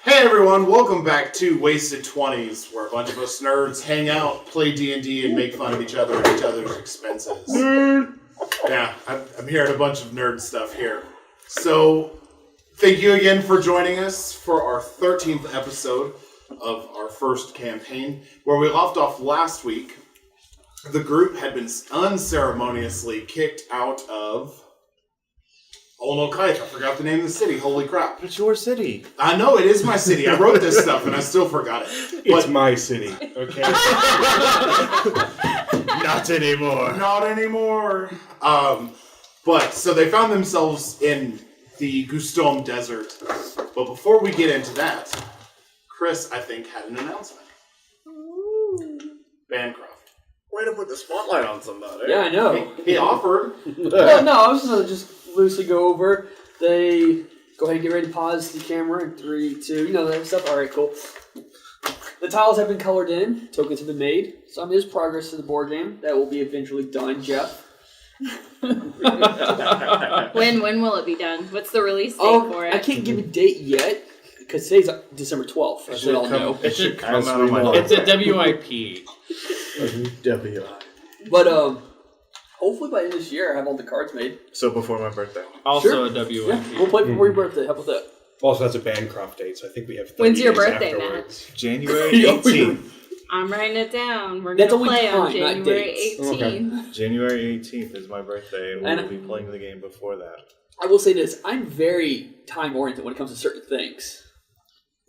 Hey everyone, welcome back to Wasted 20's, where a bunch of us nerds hang out, play D&D, and make fun of each other at each other's expenses. Yeah, I'm hearing a bunch of nerd stuff here. So, thank you again for joining us for our 13th episode of our first campaign. Where we left off last week, the group had been unceremoniously kicked out of... Oh no, Kite, I forgot the name of the city. Holy crap. It's your city. I know, it is my city. I wrote this stuff and I still forgot it. It's my city, okay? Not anymore. Not anymore. But, so they found themselves in the Gustom Desert. But before we get into that, Chris, I think, had an announcement. Bancroft. Way to put the spotlight on somebody. Yeah, I know. He offered. Well, no, I was going to just loosely go over. They go ahead and get ready to pause the camera in 3, 2, that stuff. All right, cool. The tiles have been colored in. Tokens have been made. Some is progress to the board game. That will be eventually done, Jeff. When will it be done? What's the release date for it? I can't give a date yet because today's December 12th. That's what I'll know. It should come out on my It's a WIP. But hopefully by the end of this year, I have all the cards made. So before my birthday. Also Sure. a WIP. Yeah, we'll play before your birthday. How about that? Also, that's a Bancroft date, so I think we have 30 When's your days birthday, afterwards. January 18th. I'm writing it down. We're That's going to only play on time, not January dates. 18th. January 18th is my birthday, and And- we'll be playing the game before that. I will say this: I'm very time-oriented when it comes to certain things.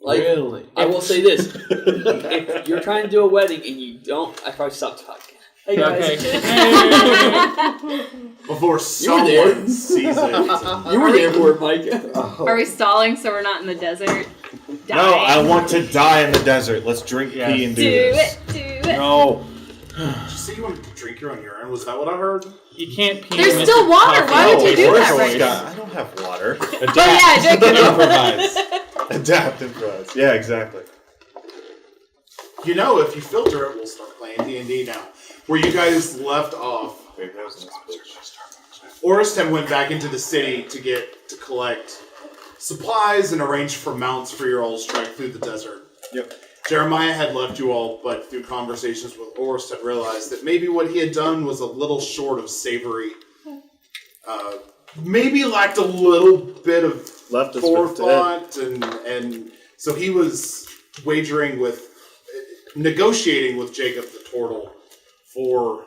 Like, Really? I will say this: if you're trying to do a wedding and you don't, I probably stop the podcast. Hey guys, Before there. someone sees it. you were there for it, Mike. Are we stalling so we're not in the desert? Dying? No, I want to die in the desert. Let's drink pee and do this. Do it. No. Did you say you wanted to drink your own urine? Was that what I heard? You can't pee. There's in still Mr. water. Puffy. Why would you do that First, right now? I don't have water. Oh yeah, drink it. Improvise. Adapt, improvise. Yeah, exactly. You know, if you filter it, we'll start playing D&D now. Where you guys left off, Wait, that was nice, bitch. Oristem went back into the city to collect supplies and arrange for mounts for your all's trek through the desert. Yep. Jeremiah had left you all, but through conversations with Oristem realized that maybe what he had done was a little short of savory. Maybe lacked a little bit of Left us forethought, and so he was negotiating with Jacob the Turtle for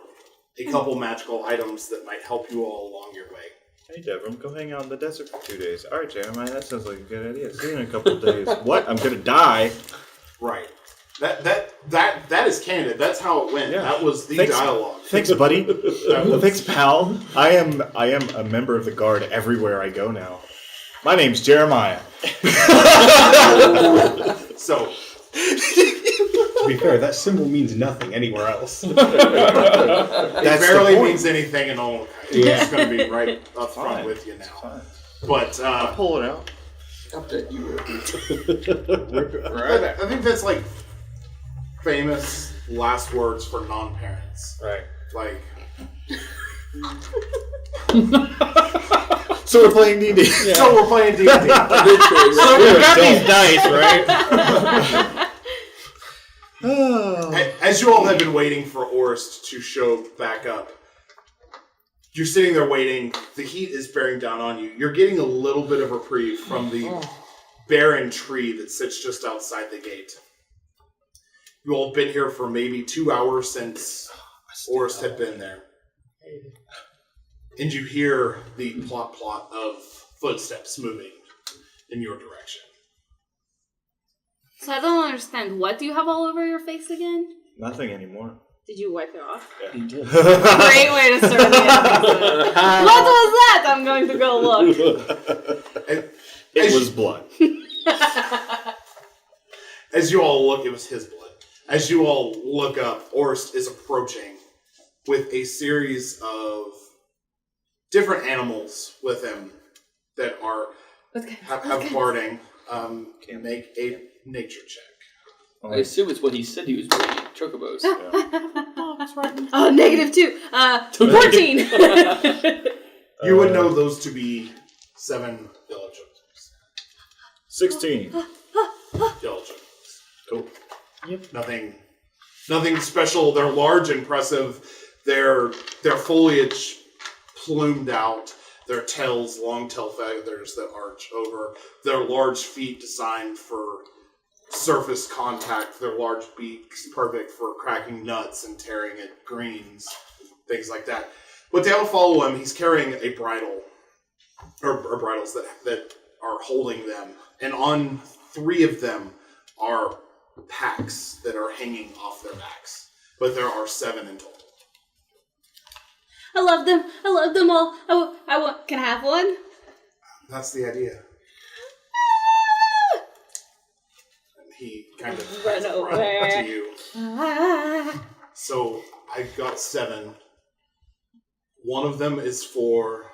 a couple magical items that might help you all along your way. Hey, Devram, go hang out in the desert for 2 days. All right, Jeremiah, that sounds like a good idea. See you in a couple of days. What? I'm gonna die. Right. That is candid. That's how it went. Yeah. That was the Thanks. dialogue. Thanks, buddy. Thanks, pal. I am a member of the guard everywhere I go now. My name's Jeremiah. So, To be fair, that symbol means nothing anywhere else. it That's barely the point. means anything in all. Yeah. It's going to be right up front Fine. with you now. Fine. But I'll pull it out. Update you. I think that's like famous last words for non-parents. Right. Like, So we're playing D&D. so we're playing D&D. So we got these dice, right? As you all have been waiting for Orist to show back up, you're sitting there waiting. The heat is bearing down on you. You're getting a little bit of reprieve from the barren tree that sits just outside the gate. You all have been here for maybe 2 hours since Orist had been there. And you hear the plot of footsteps moving in your direction. So I don't understand. What do you have all over your face again? Nothing anymore. Did you wipe it off? Yeah. Great way to start the episode. What was that? I'm going to go look. It was blood. As you all look, it was his blood. As you all look up, Orist is approaching with a series of different animals with him that are have guarding. Make a nature check. I assume it's what he said he was doing. Chocobos. Oh, -2. 14. You would know those to be 7 villagers. 16. Yep. Nothing special. They're large, impressive. Their foliage plumed out. Their tails, long tail feathers that arch over. Their large feet designed for surface contact. Their large beaks perfect for cracking nuts and tearing at greens, things like that. But they all follow him. He's carrying a bridle, or bridles that are holding them, and on 3 of them are packs that are hanging off their backs. But there are 7 in total. I love them. I love them all. I want. Can I have one? That's the idea. And he kind of Run over. to you. Ah. So I've got 7. One of them is for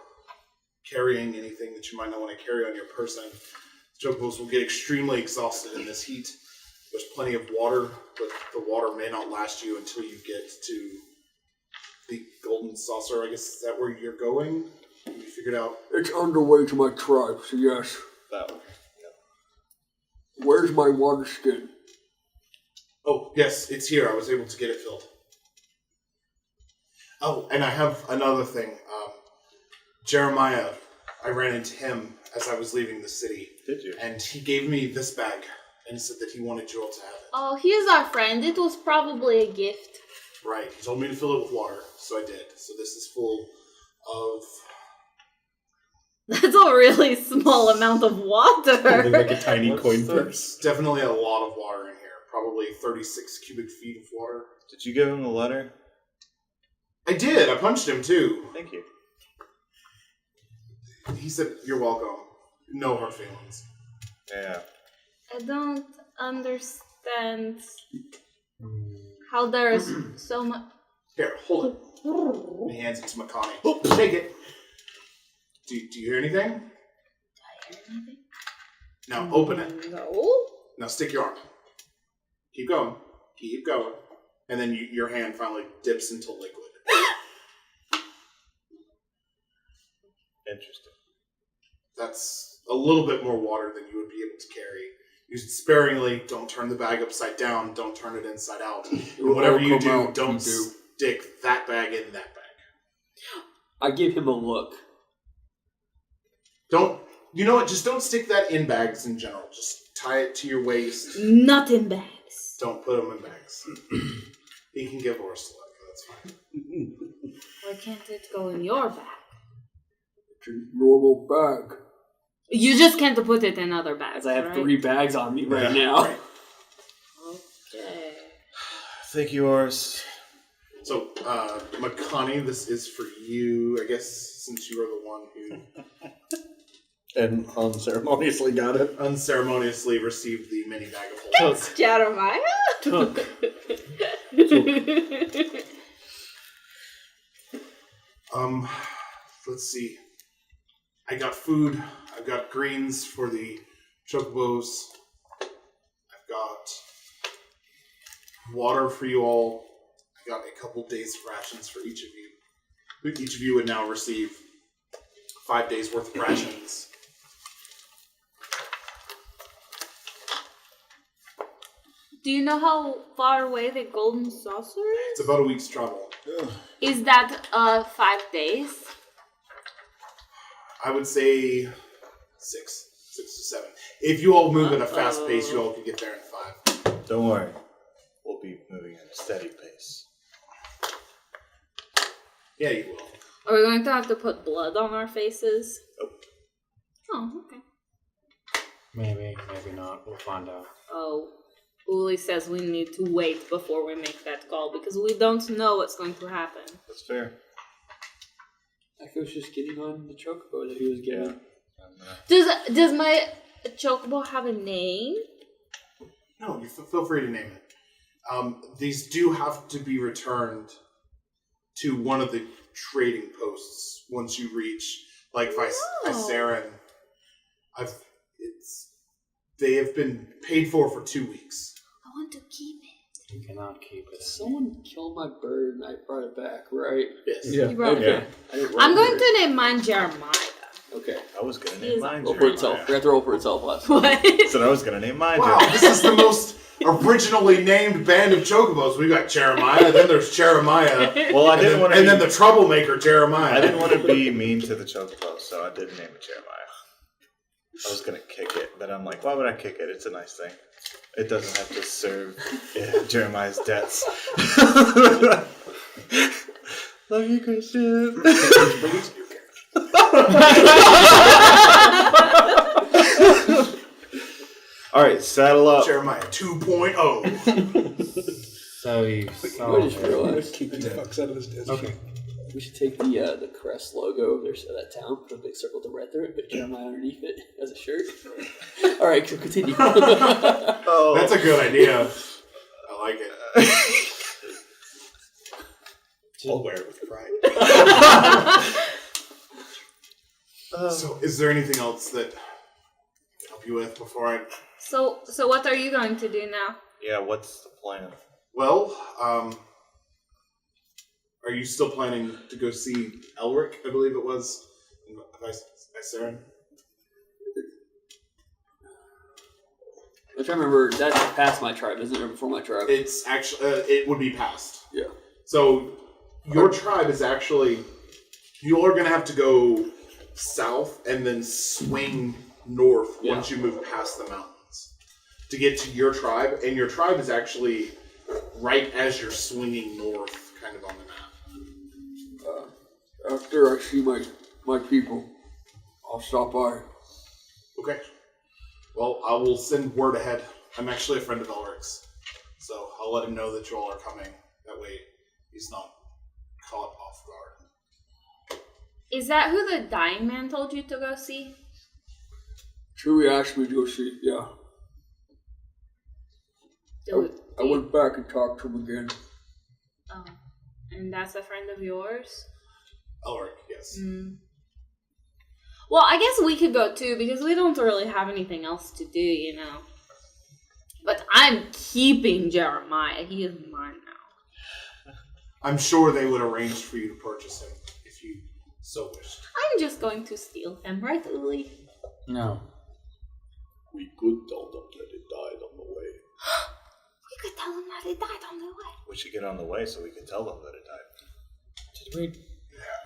carrying anything that you might not want to carry on your person. Chocobos will get extremely exhausted in this heat. There's plenty of water, but the water may not last you until you get to the Golden Saucer. I guess, is that where you're going? You figured out? It's on the way to my tribe, so yes. That one. Where's my water skin? Oh, yes, it's here. I was able to get it filled. Oh, and I have another thing. Jeremiah, I ran into him as I was leaving the city. Did you? And he gave me this bag and said that he wanted you all to have it. Oh, he's our friend. It was probably a gift. Right. He told me to fill it with water, so I did. So this is full of... That's a really small amount of water. Like a tiny coin purse. There's definitely a lot of water in here. Probably 36 cubic feet of water. Did you give him the letter? I did. I punched him, too. Thank you. He said, "You're welcome. No hard feelings." Yeah. I don't understand how there is so much. Here, hold it. And he hands it to Makani. Take it. Do you hear anything? Now open it. No. Now stick your arm. Keep going. Keep going. And then your hand finally dips into liquid. Interesting. That's a little bit more water than you would be able to carry. Use it sparingly. Don't turn the bag upside down. Don't turn it inside out. And whatever you do, don't stick that bag in that bag. I give him a look. Don't. You know what? Just don't stick that in bags in general. Just tie it to your waist. Not in bags. Don't put them in bags. You can give Oris a look. That's fine. Why can't it go in your bag? It's a normal bag. You just can't put it in other bags. As I have right? 3 bags on me right now. Okay. Thank you, Oris. So, Makani, this is for you, I guess, since you are the one who And unceremoniously got it. unceremoniously received the mini bag of holding. Thanks, Jeremiah. Took. Let's see. I got food. I've got greens for the chocobos. I've got water for you all. I got a couple days of rations for each of you. Each of you would now receive 5 days worth of rations. Do you know how far away the Golden Saucer is? It's about a week's travel. Is that 5 days? I would say 6 to 7. If you all move at a fast pace, you all could get there in 5. Don't worry. We'll be moving at a steady pace. Yeah, you will. Are we going to have to put blood on our faces? Nope. Oh, okay. Maybe, maybe not. We'll find out. Oh, Uli says we need to wait before we make that call because we don't know what's going to happen. That's fair. I was just getting on the chocobo that he was getting. Does my chocobo have a name? No, you feel free to name it. These do have to be returned to one of the trading posts once you reach, like, Viceran. They have been paid for 2 weeks. I want to keep it. You cannot keep it. Someone killed my bird and I brought it back, right? Yes. Yeah. You brought it Okay. back. I didn't I'm roll going for it. to name mine Jeremiah. Okay. I was gonna He is name mine. Roll for itself. We Jeremiah. have to roll for itself last. What? Said I was gonna name mine. Wow, Jeremiah. this is the most originally named band of chocobos. We got Jeremiah, then there's Jeremiah. Well, I didn't want to. And then the troublemaker Jeremiah. I didn't want to be mean to the chocobo, so I didn't name it Jeremiah. I was gonna kick it, but I'm like, why would I kick it? It's a nice thing. It doesn't have to serve Jeremiah's debts. Love you, Christian. All right, saddle up. Jeremiah 2.0. So you I saw just me. realized Kick the fucks out of this desk. Okay. we should take the crest logo of that town, put a big circle to red through it, put Jeremiah underneath it as a shirt. All right, so continue. Oh, That's a good idea. I like it. I'll wear it with pride. So, is there anything else that I can help you with before I... So what are you going to do now? yeah, what's the plan? Well, are you still planning to go see Elric, I believe it was, in Vicerin? I'm trying to remember, that's past my tribe, isn't it? Or before my tribe? It's actually, it would be past. Yeah. So, your tribe is actually, you're going to have to go south and then swing north once you move past the mountains to get to your tribe. And your tribe is actually right as you're swinging north, kind of on the map. After I see my people, I'll stop by. Okay. Well, I will send word ahead. I'm actually a friend of Elric's, so I'll let him know that you all are coming. That way he's not caught off guard. Is that who the dying man told you to go see? Chewie asked me to go see, yeah. I went back and talked to him again. Oh, and that's a friend of yours? Elric, yes. Well, I guess we could go too, because we don't really have anything else to do, you know. But I'm keeping Jeremiah. He is mine now. I'm sure they would arrange for you to purchase him if you so wished. I'm just going to steal him, right, Uli? No. We could tell them that it died on the way. We could tell him that it died on the way. We should get on the way so we can tell them that it died. Did we?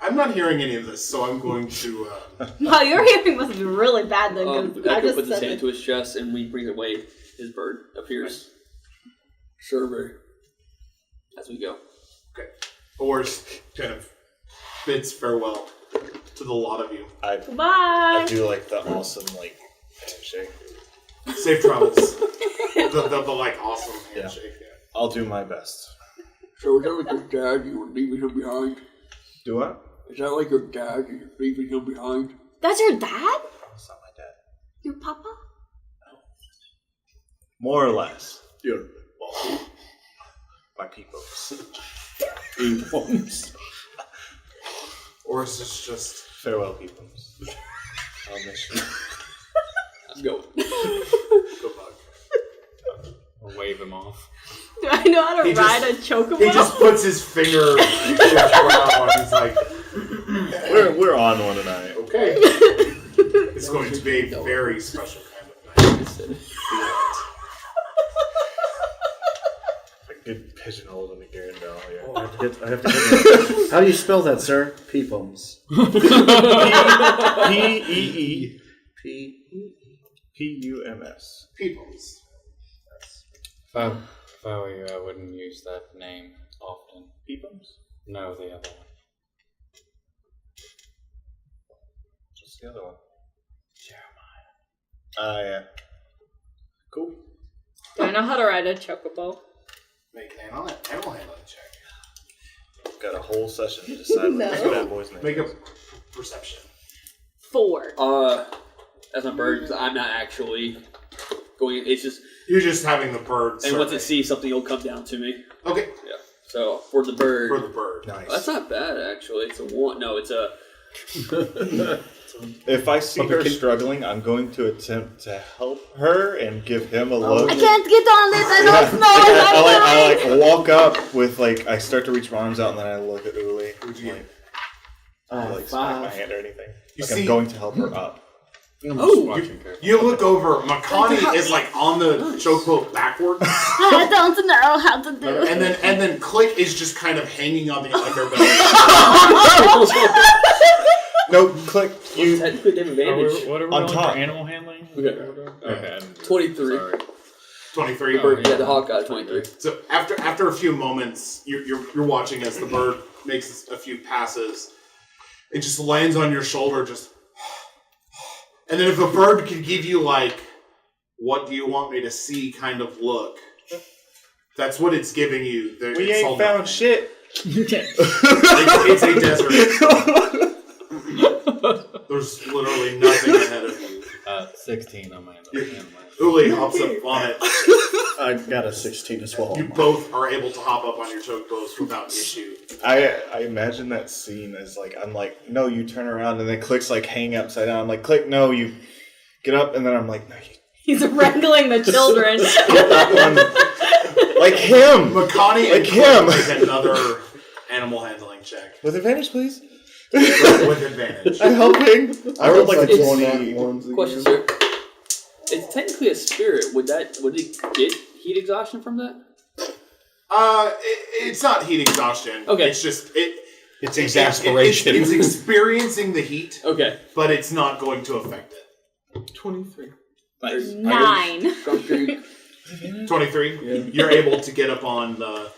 I'm not hearing any of this, so I'm going to... Wow, your hearing must be really bad then, because I Echo just puts his said hand it. to his chest, and when he brings it away, his bird appears. Survey. As we go. Okay. Boris kind of bids farewell to the lot of you. I Bye! do like the awesome handshake. Safe travels. the awesome handshake. Yeah. I'll do my best. So is that like your dad, you were leaving him behind? Do what? Is that like your dad, you're leaving him behind? That's your dad? It's not my dad. Your papa? More or less. Yeah. My peoples. Or is this just... Farewell, peoples. I'll miss you. Let's go. Good luck. We'll wave him off. Do I know how to He ride just- a chocobo? He just puts his finger to his brow and he's like, We're on one tonight. okay. It's going to be a very special kind of night. A good pigeonhole in the Garandel, yeah. I have to get How do you spell that, sir? Peepums. P-E-E. P-U-M-S. Peoples. If I were you, I wouldn't use that name often. Peepums? No, the other one. What's the other one? Jeremiah. Yeah. Cool. Do I know how to ride a chocobo? Make an animal handling check. Got a whole session to decide what this bad boy's name Make a is. perception. 4. As a bird, because I'm not actually going, it's just, You're just having the bird and once it survey. sees something, it'll come down to me. Okay. Yeah. So, for the bird. For the bird. Nice. That's not bad, actually. It's a 1. No, it's a... If I see her struggling, I'm going to attempt to help her and give him a look. I can't get on this. I don't know I walk up with I start to reach my arms out and then I look at Uli. What'd you get? I smack my hand or anything. You I'm see- going to help her up. I'm Oh, just watching carefully. You look over. Makani is like on the chokehold backwards, I don't know how to do it. and then Click is just kind of hanging on the underbelly. No, Click. You. Technically, they have advantage. What are we On rolling top. for animal handling? Okay. Okay. 23. Sorry. 23. Oh, Yeah, the hawk got 23. So after a few moments, you're watching as the bird makes a few passes. It just lands on your shoulder, just. And then if a bird could give you like, what do you want me to see kind of look, that's what it's giving you. We ain't found shit. It's a desert. There's literally nothing ahead of you. 16 on my animal. Uli hops up on it. I got a 16 as well. You both are able to hop up on your chocobos without issue. I imagine that scene as like, I'm like, no, you turn around, and then Click's like hanging upside down. I'm like, Click, no, you get up, and then I'm like, no, you He's wrangling the children. get that one. Like him. Makani Like and him. Click make another animal handling check. With advantage, please. With advantage. I'm helping. I rolled like a It's 20. Question, sir. It's technically a spirit. Would it get heat exhaustion from that? It's not heat exhaustion. Okay. It's just It's exasperation. It's experiencing the heat, Okay. but it's not going to affect it. 23. Nice. 9. Drunk Creek. 23. Yeah. You're able to get up on the.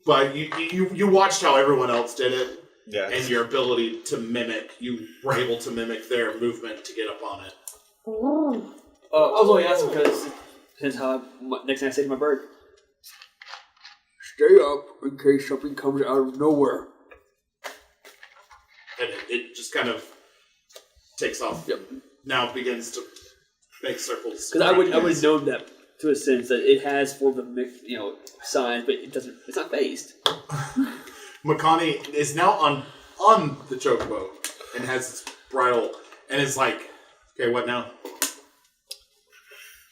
But you watched how everyone else did it, Yeah. and your ability to mimic. You were able to mimic their movement to get up on it. I was only asking because since how next thing I say to my bird, stay up in case something comes out of nowhere. And it just kind of takes off. Yep. Now begins to make circles. Because I would around you. know that to a sense that it has form of signs, but it doesn't. It's not phased. Makani is now on the chocobo and has its bridle and is like, okay, what now?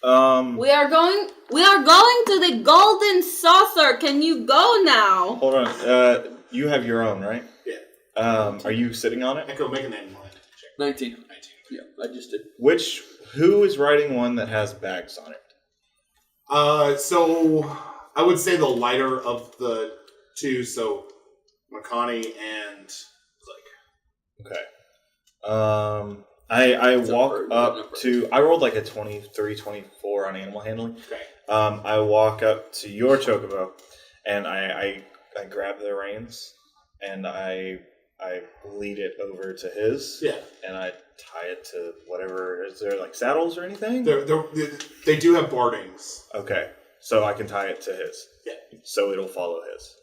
We are going to the golden saucer. Can you go now? Hold on. You have your own, right? Yeah. Are you sitting on it? Echo, make an animal handling check. 19. 19. Yeah, I just did. Who is riding one that has bags on it? So I would say the lighter of the two, so Makani and Click. Okay. I It's a walk bird, up not a bird. to. I rolled like a 23, 24 on animal handling. Okay. I walk up to your chocobo, and I grab the reins, and I lead it over to his. Yeah. And I tie it to whatever. Is there like saddles or anything? They do have bardings. Okay. So I can tie it to his. Yeah. So it'll follow his.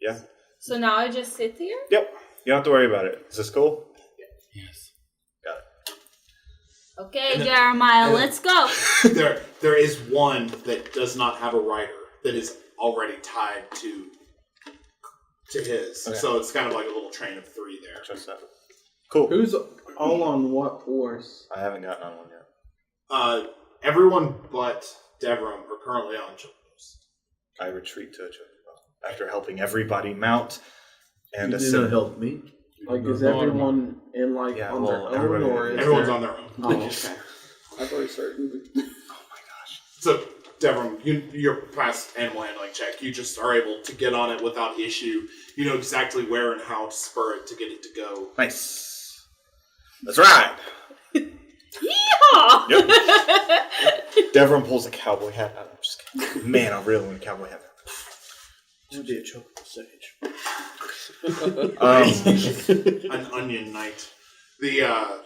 Yeah. So now I just sit here? Yep. You don't have to worry about it. Is this cool? Yes. Got it. Okay, Jeremiah, let's go. There is one that does not have a rider that is already tied to his. Okay. So it's kind of like a little train of 3 there. Trust that. Cool. Who's all on what horse? I haven't gotten on one yet. Everyone but Devram are currently on chocobos. I retreat to a chocobo after helping everybody mount and You assemble. didn't help me. Like, is No, everyone in like Yeah, on well, their own, everybody- or is Everyone's there... on their own. Oh, okay. I've already started. So, Devram, your past animal handling check, you just are able to get on it without issue. You know exactly where and how to spur it to get it to go. Nice. Let's ride. Yeehaw! Devram pulls a cowboy hat out. I'm just kidding. Man, I really want a cowboy hat. To be a chocobo sage. An onion knight.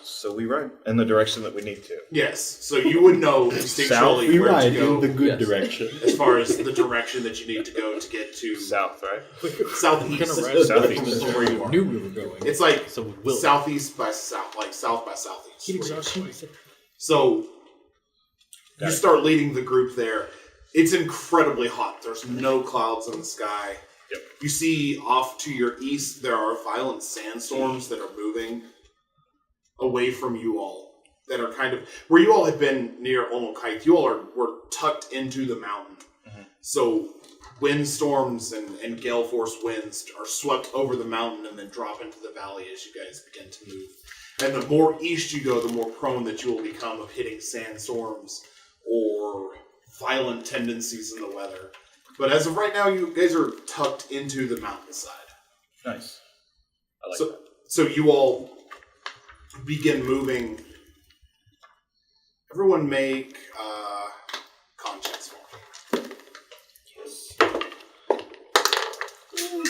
So we ride in the direction that we need to. Yes, so you would know We instinctually where to ride go in the good Yes. direction. as far as the direction that you need to go to get to South, right? southeast. We're gonna ride Southeast. Is where you are. Knew we were going. It's like So we will. southeast by south, like south by southeast. Heat where you're exhaustion. going. So you start leading the group there. It's incredibly hot. There's no clouds in the sky. Yep. You see off to your east there are violent sandstorms that are moving away from you all. That are kind of where you all had been near Olmokite. You all were tucked into the mountain. Mhm. So windstorms and gale force winds are swept over the mountain and then drop into the valley as you guys begin to move. And the more east you go, the more prone that you will become of hitting sandstorms or violent tendencies in the weather. But as of right now, you guys are tucked into the mountainside. Nice. I like that. So you all begin moving. Everyone make con checks for me.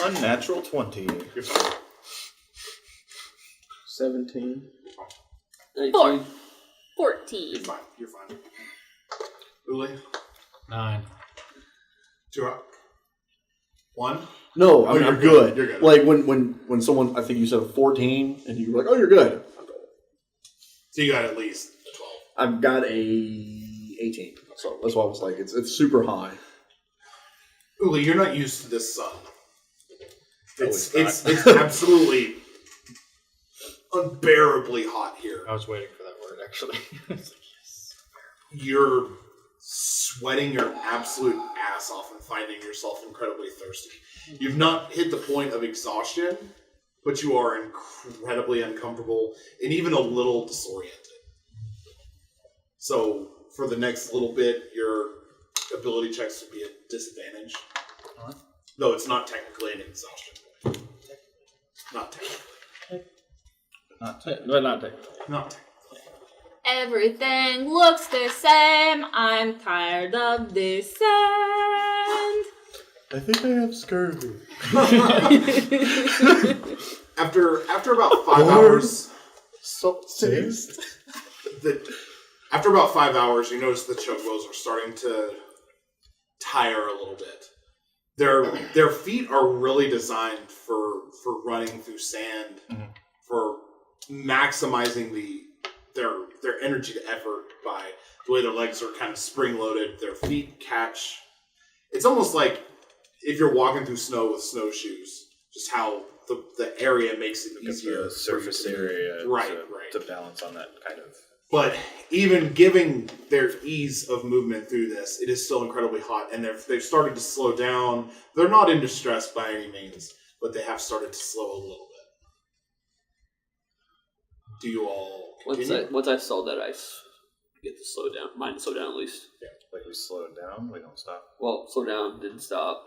Unnatural 20. You're fine. 17. 4. you're 14. fine. You're fine. Uli? 9. Turok? 1? No, Oh, you're I'm good. good. You're good. Like when someone, I think you said 14, and you were like, "Oh, you're good." So you got at least 12. I've got a 18, so that's why I was like, it's super high. Uli, you're not used to this sun. It's it's absolutely unbearably hot here. I was waiting for that word, actually. You're sweating your absolute ass off and finding yourself incredibly thirsty. You've not hit the point of exhaustion, but you are incredibly uncomfortable and even a little disoriented. So for the next little bit, your ability checks will be a disadvantage. Though it's not technically an exhaustion point. Not technically. Not No, not technically. Not technically. Everything looks the same. I'm tired of this sand. I think I have scurvy. After about 5 hours, after about 5 hours, you notice the chocobos are starting to tire a little bit. Their feet are really designed for running through sand, for maximizing their energy to effort by the way their legs are kind of spring loaded. Their feet catch. It's almost like if you're walking through snow with snowshoes, just how the area makes it easier. The surface area Right. to balance on that kind of... But even giving their ease of movement through this, it is still incredibly hot, and they've started to slow down. They're not in distress by any means, but they have started to slow a little bit. Do you all continue? Once I saw that, I get to slow down. Mine to slow down at least. Like we slow it down, we don't stop. Well, slow down, didn't stop.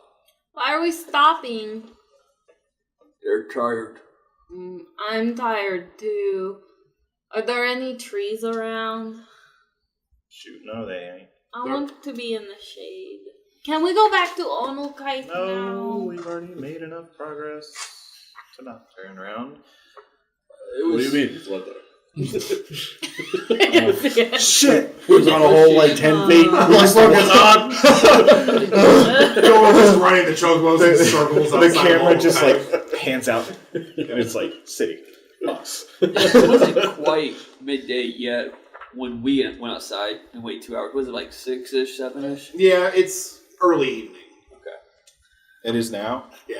Why are we stopping? They're tired. I'm tired too. Are there any trees around? Shoot, no, they ain't. I want to be in the shade. Can we go back to Onukai No, now? we've already made enough progress to not turn around. What do you mean? It's what Yeah. Shit! It was on a whole like 10 feet. My focus on! You're just running the chocobos in circles The outside camera of just Onukai. like hands out, and it's like city, us. It wasn't quite midday yet when we went outside and waited 2 hours. Was it like 6-ish, 7-ish? Yeah, it's early evening. It is now? Yeah,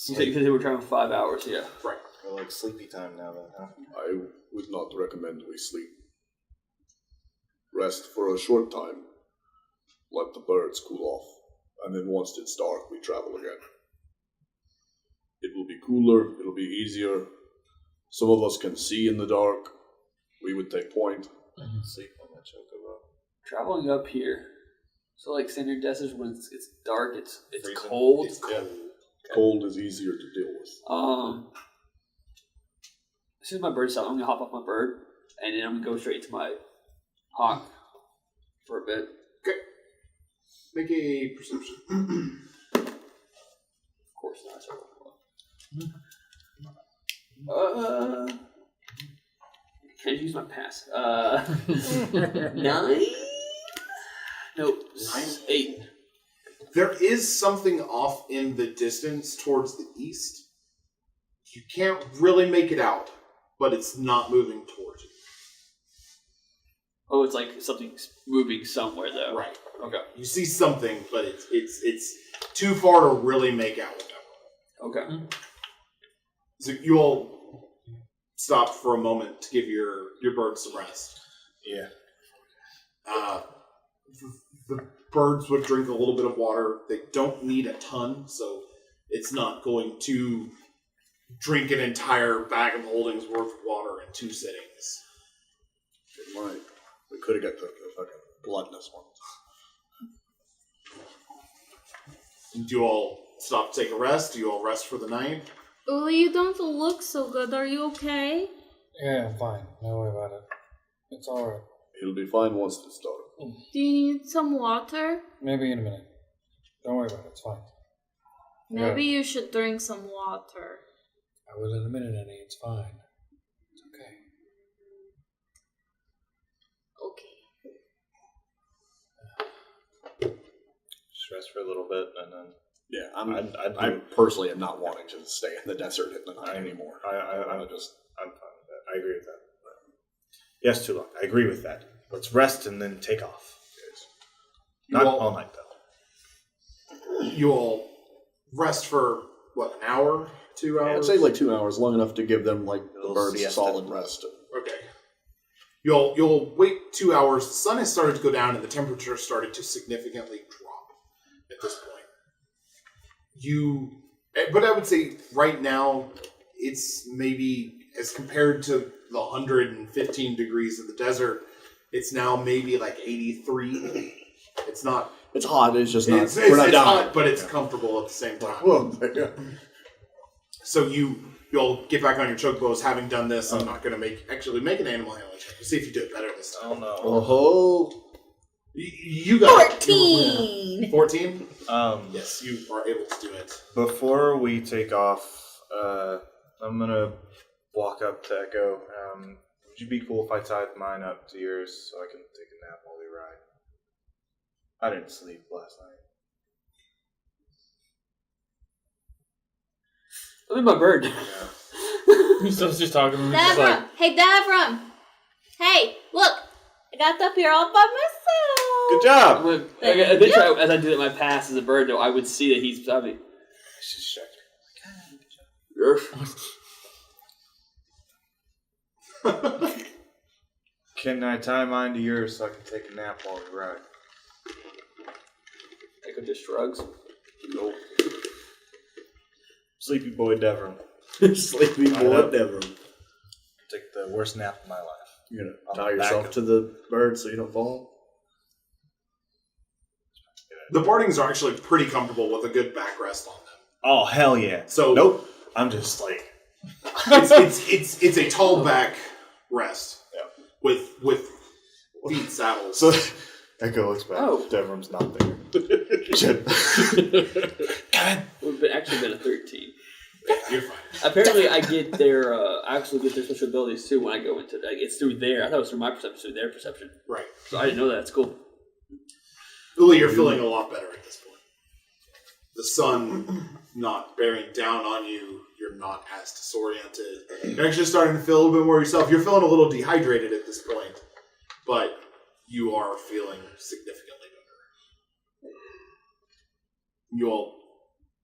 You said because they were traveling 5 hours, yeah. right. We're like sleepy time now, then, huh? I would not recommend we sleep. Rest for a short time. Let the birds cool off. And then once it's dark, we travel again. It will be cooler. It'll be easier. Some of us can see in the dark. We would take point. Sleep on that chocobo. Traveling up here. So like standard desert when it's dark, it's Freezing. cold. It's cold. Cold is easier to deal with. As soon as my bird stops, I'm gonna hop off my bird and then I'm gonna go straight to my hawk for a bit. Okay. Make a perception. Of course not. Can I use my pass? 9? Nope. 8. There is something off in the distance towards the east. You can't really make it out, but it's not moving towards you. Oh, it's like something's moving somewhere though. Right. Okay. You see something, but it's too far to really make out with that. Okay. So you all stopped for a moment to give your birds some rest. Yeah. The birds would drink a little bit of water. They don't need a ton, so it's not going to drink an entire bag of holdings worth of water in 2 sittings. It might. We could have got the fucking gluttonous one. Do you all stop to take a rest? Do you all rest for the night? Uli, you don't look so good. Are you okay? Yeah, I'm fine. Don't worry about it. It's alright. It'll be fine once it's dark. Do you need some water? Maybe in a minute. Don't worry about it. It's fine. Maybe you should drink some water. I will in a minute, Annie. It's fine. It's okay. Okay. Just rest for a little bit and then. Yeah, I personally am not wanting to stay in the desert in the night anymore. I'm fine with that. I agree with that. Yes, too long. I agree with that. Let's rest and then take off. Not all night though. You all rest for, what, an hour? 2 hours? Yeah, I'd say like 2 hours, long enough to give them like the Little birds a siesta. solid rest. Okay. You'll wait 2 hours. The sun has started to go down and the temperature started to significantly drop at this point. But I would say right now, it's maybe, as compared to the 115 degrees of the desert, it's now maybe like 83. It's not. It's hot. It's just not. It's we're not dying. hot, but it's comfortable at the same time. Well, yeah. So you'll get back on your chocobos. Having done this, I'm not going to make an animal handling check. We'll see if you do it better this time. Oh no. Oh, You got 14! 14? Yes. Yes, you are able to do it. Before we take off, I'm gonna walk up to Echo. Would you be cool if I tied mine up to yours so I can take a nap while we ride? I didn't sleep last night. I'm in my bird. He's just talking to me. Davram! Hey, Davram! Hey, look! I got up here all by myself! Good job! Eventually, as I do that, my pass as a bird, though, I would see that he's beside me. She's checking. Can I tie mine to yours so I can take a nap while we ride? Echo just shrugs. Nope. Sleepy boy Devon. Sleepy I boy, know. never. Take the worst nap of my life. You're gonna On tie the back yourself of- to the bird so you don't fall. The Bardings are actually pretty comfortable with a good backrest on them. Oh hell yeah! So nope. I'm just like it's a tall back rest. Yeah. With feet saddles. so. Echo looks back. Oh. Devon's not there. Shit. God. It would have actually been a 13. Yeah, you're fine. Apparently, I actually get their special abilities too when I go into. Like, it's through there. I thought it was through my perception, through their perception. Right. So I didn't know that. It's cool. Uli, you're feeling a lot better at this point. The sun not bearing down on you. You're not as disoriented. You're actually starting to feel a little bit more yourself. You're feeling a little dehydrated at this point, but you are feeling significantly better. You all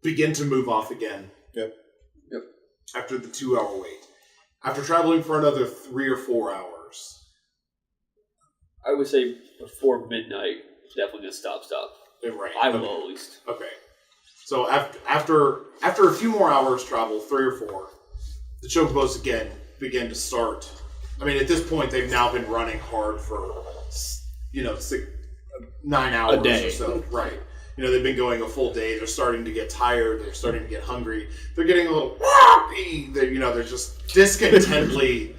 begin to move off again. Yep. After the 2 hour wait. After traveling for another 3 or 4 hours. I would say before midnight, definitely gonna stop. Right. I will at least. Okay. So after a few more hours travel, 3 or 4, the chocobos again begin to start. I mean, at this point, they've now been running hard for 9 hours A day. or so. Right. They've been going a full day. They're starting to get tired. They're starting to get hungry. They're getting a little. They're just discontently.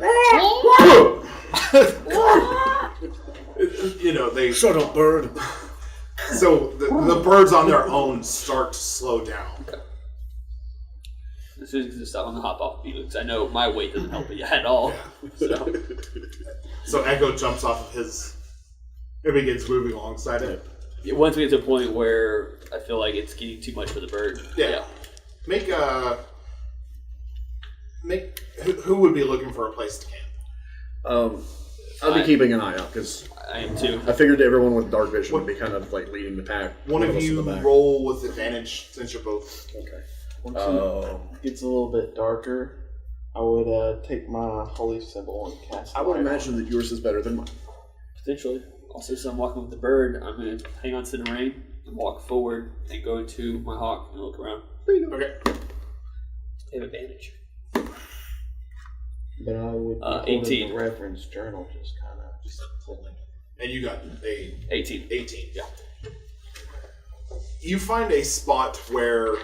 They. Shut up, bird. So the birds on their own start to slow down. As soon as I stop, I'm gonna hop off the because I know my weight doesn't help it at all. So So Echo jumps off of his. It begins moving alongside it. once we get to a point where I feel like it's getting too much for the bird. Yeah. Who would be looking for a place to camp? I'll be keeping an eye out because I am too. I figured everyone with dark vision would be kind of like leading the pack. One with of us in you the back. roll with advantage since you're both. Okay. Once it gets a little bit darker, I would take my holy symbol and cast. I would light imagine on that yours is better than mine. Potentially. Also, so I'm walking with the bird. I'm going to hang on to the rein and walk forward and go into my hawk and look around. Okay. They have advantage. But I would be holding 18. the reference journal just kind of. Just holding. And you got a 18. 18. Yeah. You find a spot where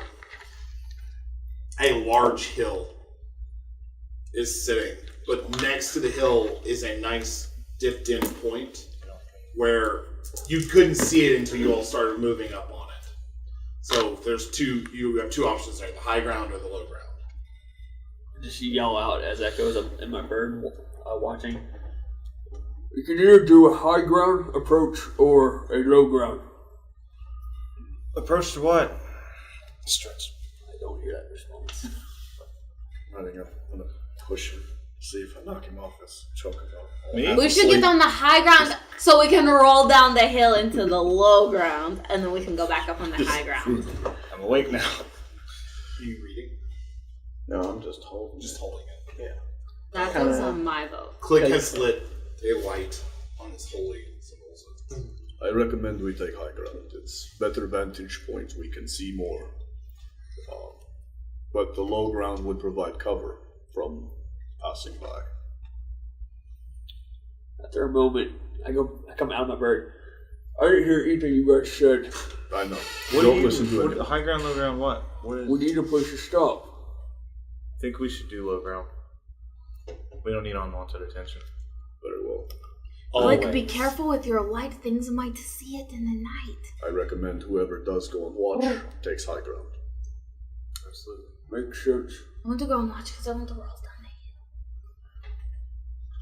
a large hill is sitting, but next to the hill is a nice dipped in point where you couldn't see it until you all started moving up on it. So you have two options there, the high ground or the low ground. Just yell out as echoes in my bird watching. You can either do a high ground approach or a low ground. Approach to what? Stretch. I don't hear that response. Running up, I'm gonna push him. See if I knock him off this chocobo. Me? We should get on the high ground so we can roll down the hill into the low ground, and then we can go back up on the high ground. I'm awake now. Are you reading? No, I'm just holding. Just holding it. Yeah. That Kinda- was on my vote. Click has lit a light on his holy symbols. I recommend we take high ground. It's better vantage point. We can see more. But the low ground would provide cover from passing by. After a moment, I come out of my bird. I didn't hear anything you guys said. I know. What Don't do you, listen to it. high ground, low ground, what? What is? We need a place to stop. I think we should do low ground. We don't need unwanted attention. Very well. Like, be careful with your light. Things might see it in the night. I recommend whoever does go and watch takes high ground. Absolutely. Makes sense. I want to go and watch because I want to roll down the hill.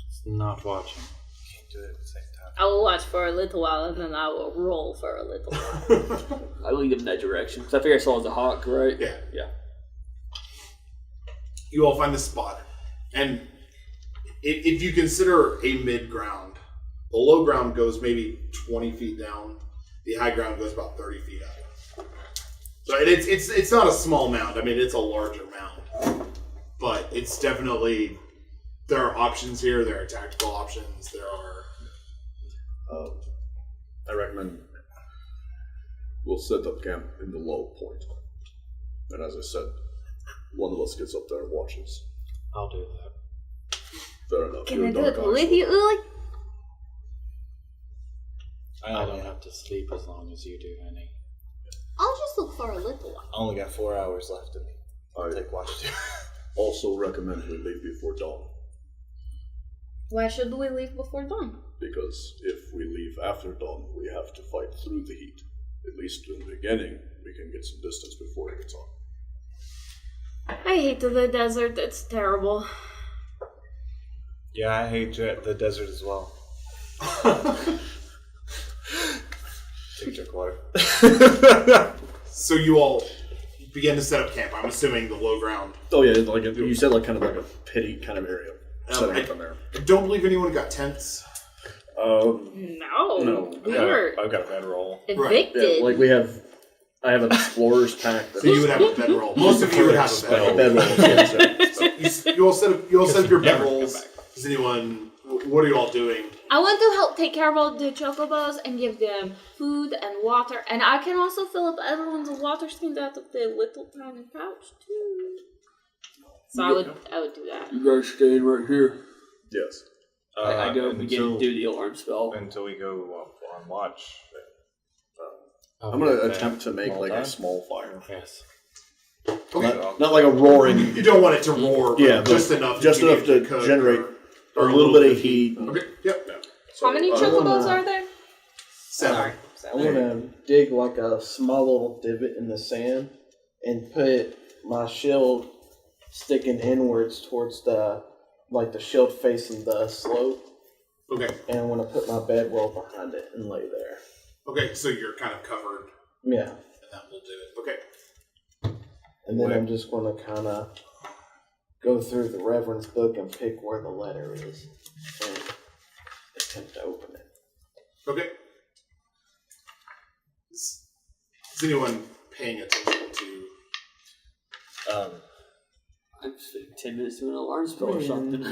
It's not watching. Can't do it at the same time. I will watch for a little while, and then I will roll for a little while. I lead them in that direction. Because I figure I saw the hawk, right? Yeah. Yeah. You all find this spot. And if you consider a mid ground, the low ground goes maybe 20 feet down. The high ground goes about 30 feet up. So it's not a small mound. I mean, it's a larger mound. But it's definitely, there are options here. There are tactical options. There are... I recommend we'll set up camp in the low point. And as I said, one of us gets up there and watches. I'll do that. Fair enough. Can You're I a do dark it eye, with so- you, Uli? I don't have to sleep as long as you do, honey. I'll just look for a little while. I only got 4 hours left in me. I'll I take watch too. also recommend we leave before dawn. Why should we leave before dawn? Because if we leave after dawn, we have to fight through the heat. At least in the beginning, we can get some distance before it gets on. I hate the desert. It's terrible. Yeah, I hate the desert as well. Take a drink of water. So you all begin to set up camp. I'm assuming the low ground. Oh yeah, like you said, like kind of like a pity kind of area. Setting up in there. I don't believe anyone got tents. No. No. I've got a bedroll. Evicted. Yeah, like I have an explorer's pack. So you would have a bedroll. Most of you would have a bedroll. Bedroll. Yeah, so. You all set up your Never bedrolls. come back. Does anyone? What are you all doing? I want to help take care of all the chocobos and give them food and water. And I can also fill up everyone's water skins out of their little tiny pouch too. So I would do that. You guys staying right here. Yes. I go begin to do the alarm spell. Until we go on watch. I'm gonna attempt to make like a small fire. Yes. Okay. Not like a roaring. You don't want it to roar, but Yeah, but just enough. just you enough need to cook generate or a little bit of heat. Okay. Yep. How many chocobos are there? 7. I'm gonna dig like a small little divot in the sand and put my shield sticking inwards towards the shield facing the slope, Okay. and I'm gonna put my bedroll behind it and lay there. Okay. So you're kind of covered, Yeah, and that will do it. Okay. and then I'm just gonna kind of go through the Reverend's book and pick where the letter is and attempt to open it. Okay. Is anyone paying attention to? I'm spending 10 minutes doing an alarm spell or something.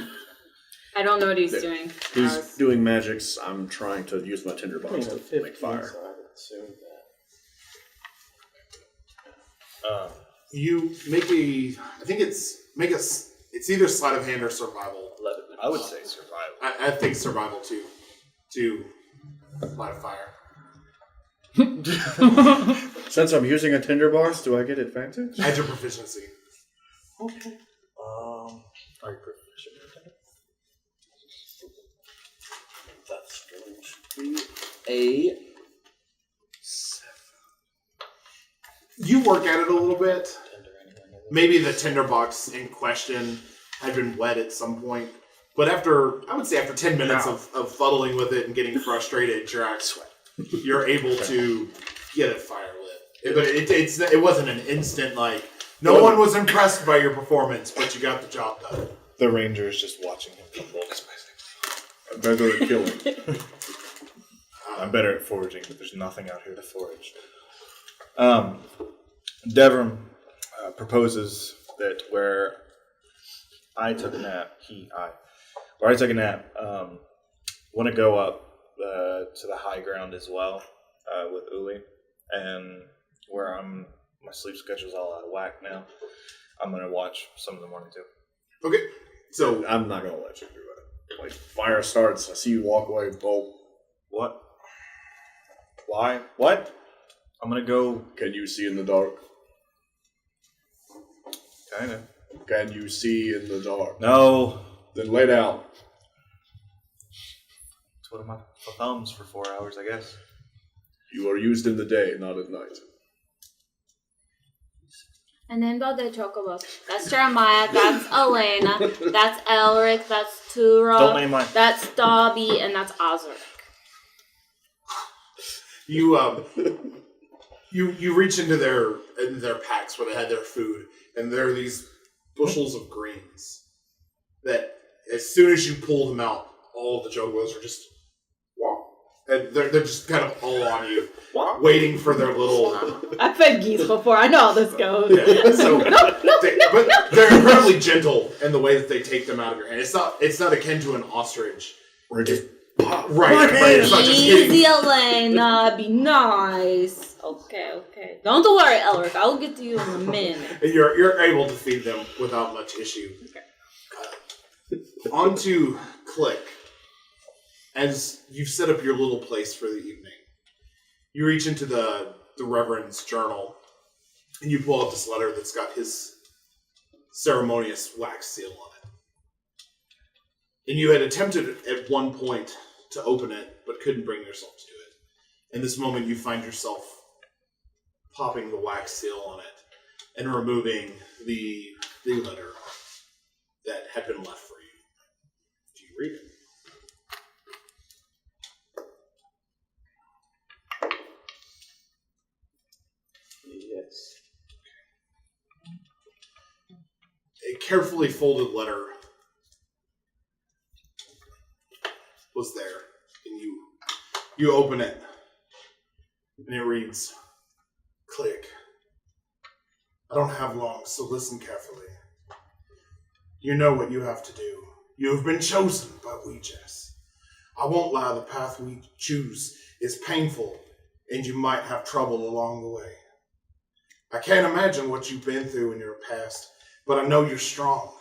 I don't know what he's doing. He's doing magics. I'm trying to use my tinderbox to 15, make fire. so I would assume that. You make a. I think it's make a It's either sleight of hand or survival. 11. I would say survival. I think survival too. To light a fire. Since I'm using a tinderbox, do I get advantage? Add your proficiency. Okay. Are you proficient in it? That's going to be a 7. You work at it a little bit. Maybe the tinderbox in question had been wet at some point. But I would say after 10 minutes of fuddling with it and getting frustrated, Drax, you're able to get it fire lit. But it wasn't an instant, like, no one was impressed by your performance, but you got the job done. The ranger is just watching him crumble. I'm better at killing. I'm better at foraging, but there's nothing out here to forage. Devram proposes that where I took a nap, where I took a nap, want to go up to the high ground as well with Uli, and where my sleep schedule's all out of whack now. I'm gonna watch some of the morning too. Okay, so I'm not going to let you do it. Like, fire starts, I see you walk away, bolt. What? Why? What? I'm gonna go. Can you see in the dark? Kinda. Can you see in the dark? No. Then lay down. Twiddle my thumbs for 4 hours, I guess. You are used in the day, not at night. And then about the chocobos. That's Jeremiah, that's Elena, that's Elric, that's Tura, Don't name mine. that's Dobby, and that's Ozric. You reach into their packs where they had their food, and there are these bushels of greens that as soon as you pull them out, all of the chocobos are just and they're just kind of all on you, waiting for their little. I've fed geese before. I know how this goes. Yeah, so but they're incredibly gentle in the way that they take them out of your hand. It's not akin to an ostrich. Or just Right. It's not just Easy, hitting. Elena. Be nice. Okay. Don't worry, Elric. I'll get to you in a minute. You're able to feed them without much issue. On to Click. As you've set up your little place for the evening, you reach into the Reverend's journal, and you pull out this letter that's got his ceremonious wax seal on it. And you had attempted at one point to open it, but couldn't bring yourself to it. In this moment, you find yourself popping the wax seal on it and removing the letter that had been left for you. Do you read it? Yes. A carefully folded letter was there, and you open it, and it reads, "Click. I don't have long, so listen carefully. You know what you have to do. You have been chosen by Ouijas. I won't lie, the path we choose is painful, and you might have trouble along the way. I can't imagine what you've been through in your past, but I know you're strong,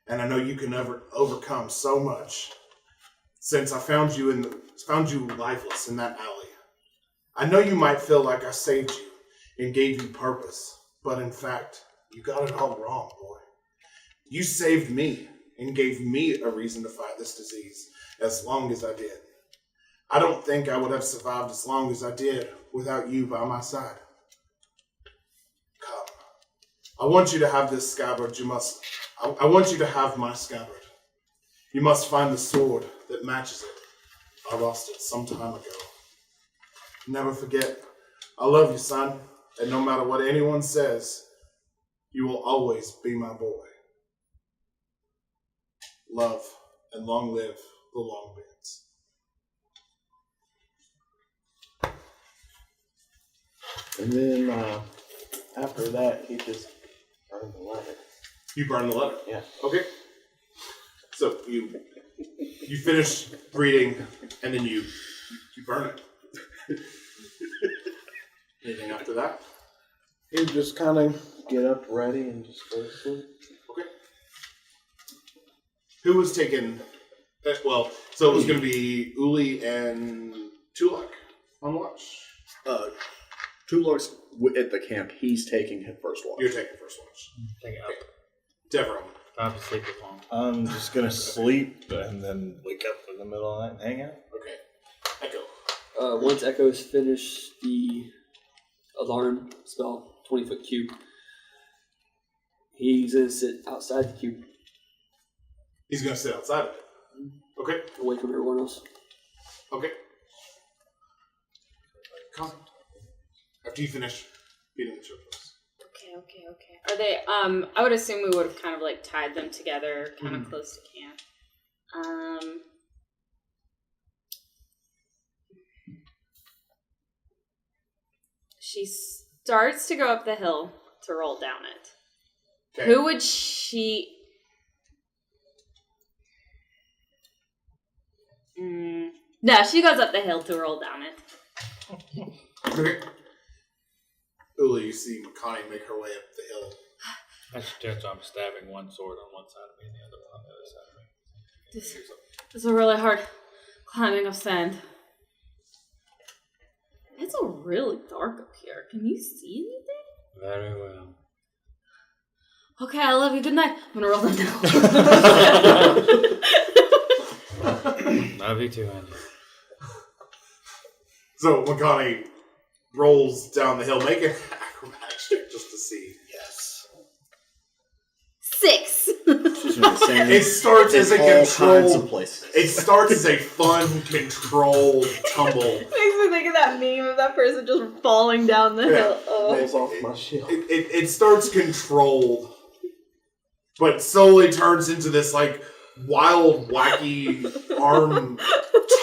and I know you can overcome so much. Since I found you lifeless in that alley, I know you might feel like I saved you and gave you purpose, but in fact, you got it all wrong, boy. You saved me and gave me a reason to fight this disease as long as I did. I don't think I would have survived as long as I did without you by my side. Come. I want you to have this scabbard. I want you to have my scabbard. You must find the sword that matches it. I lost it some time ago. Never forget, I love you, son, and no matter what anyone says, you will always be my boy. Love, and long live the Longbeards." And then after that, he just burned the letter. You burn the letter? Yeah. Okay. So you finish reading, and then you burn it. Anything after that? He just kind of get up ready and just go to sleep. Okay. Who was taking? Well, so it was going to be Uli and Tulak on watch. Tulok's at the camp. He's taking his first watch. You're taking first watch. Take it out. Devereaux. I have to sleep as long. I'm just gonna sleep and then wake up in the middle of the night and hang out. Okay. Echo. Once Echo's finished the alarm spell, 20-foot cube, he's going to sit outside the cube, He's going to sit outside of it. Okay. away from everyone else. Okay. Come. After you finish beating the children. Okay. Are they, I would assume we would have kind of like tied them together kind of close to camp. She starts to go up the hill to roll down it. Okay. Who would she... No, she goes up the hill to roll down it. Okay. Uli, you see Makani make her way up the hill. I suggest I'm stabbing one sword on one side of me and the other on the other side of me. This is a really hard climbing of sand. It's really dark up here. Can you see anything? Very well. Okay, I love you. Good night. I'm gonna roll them down. Love you too, Andy. So Makani rolls down the hill. Make an acrobatics check just to see. Yes. 6. It starts as a kinds of controlled. places. It starts as a fun, controlled tumble. Makes me think of that meme of that person just falling down the hill. Oh. Rolls off my shield. It starts controlled, but slowly turns into this like wild, wacky arm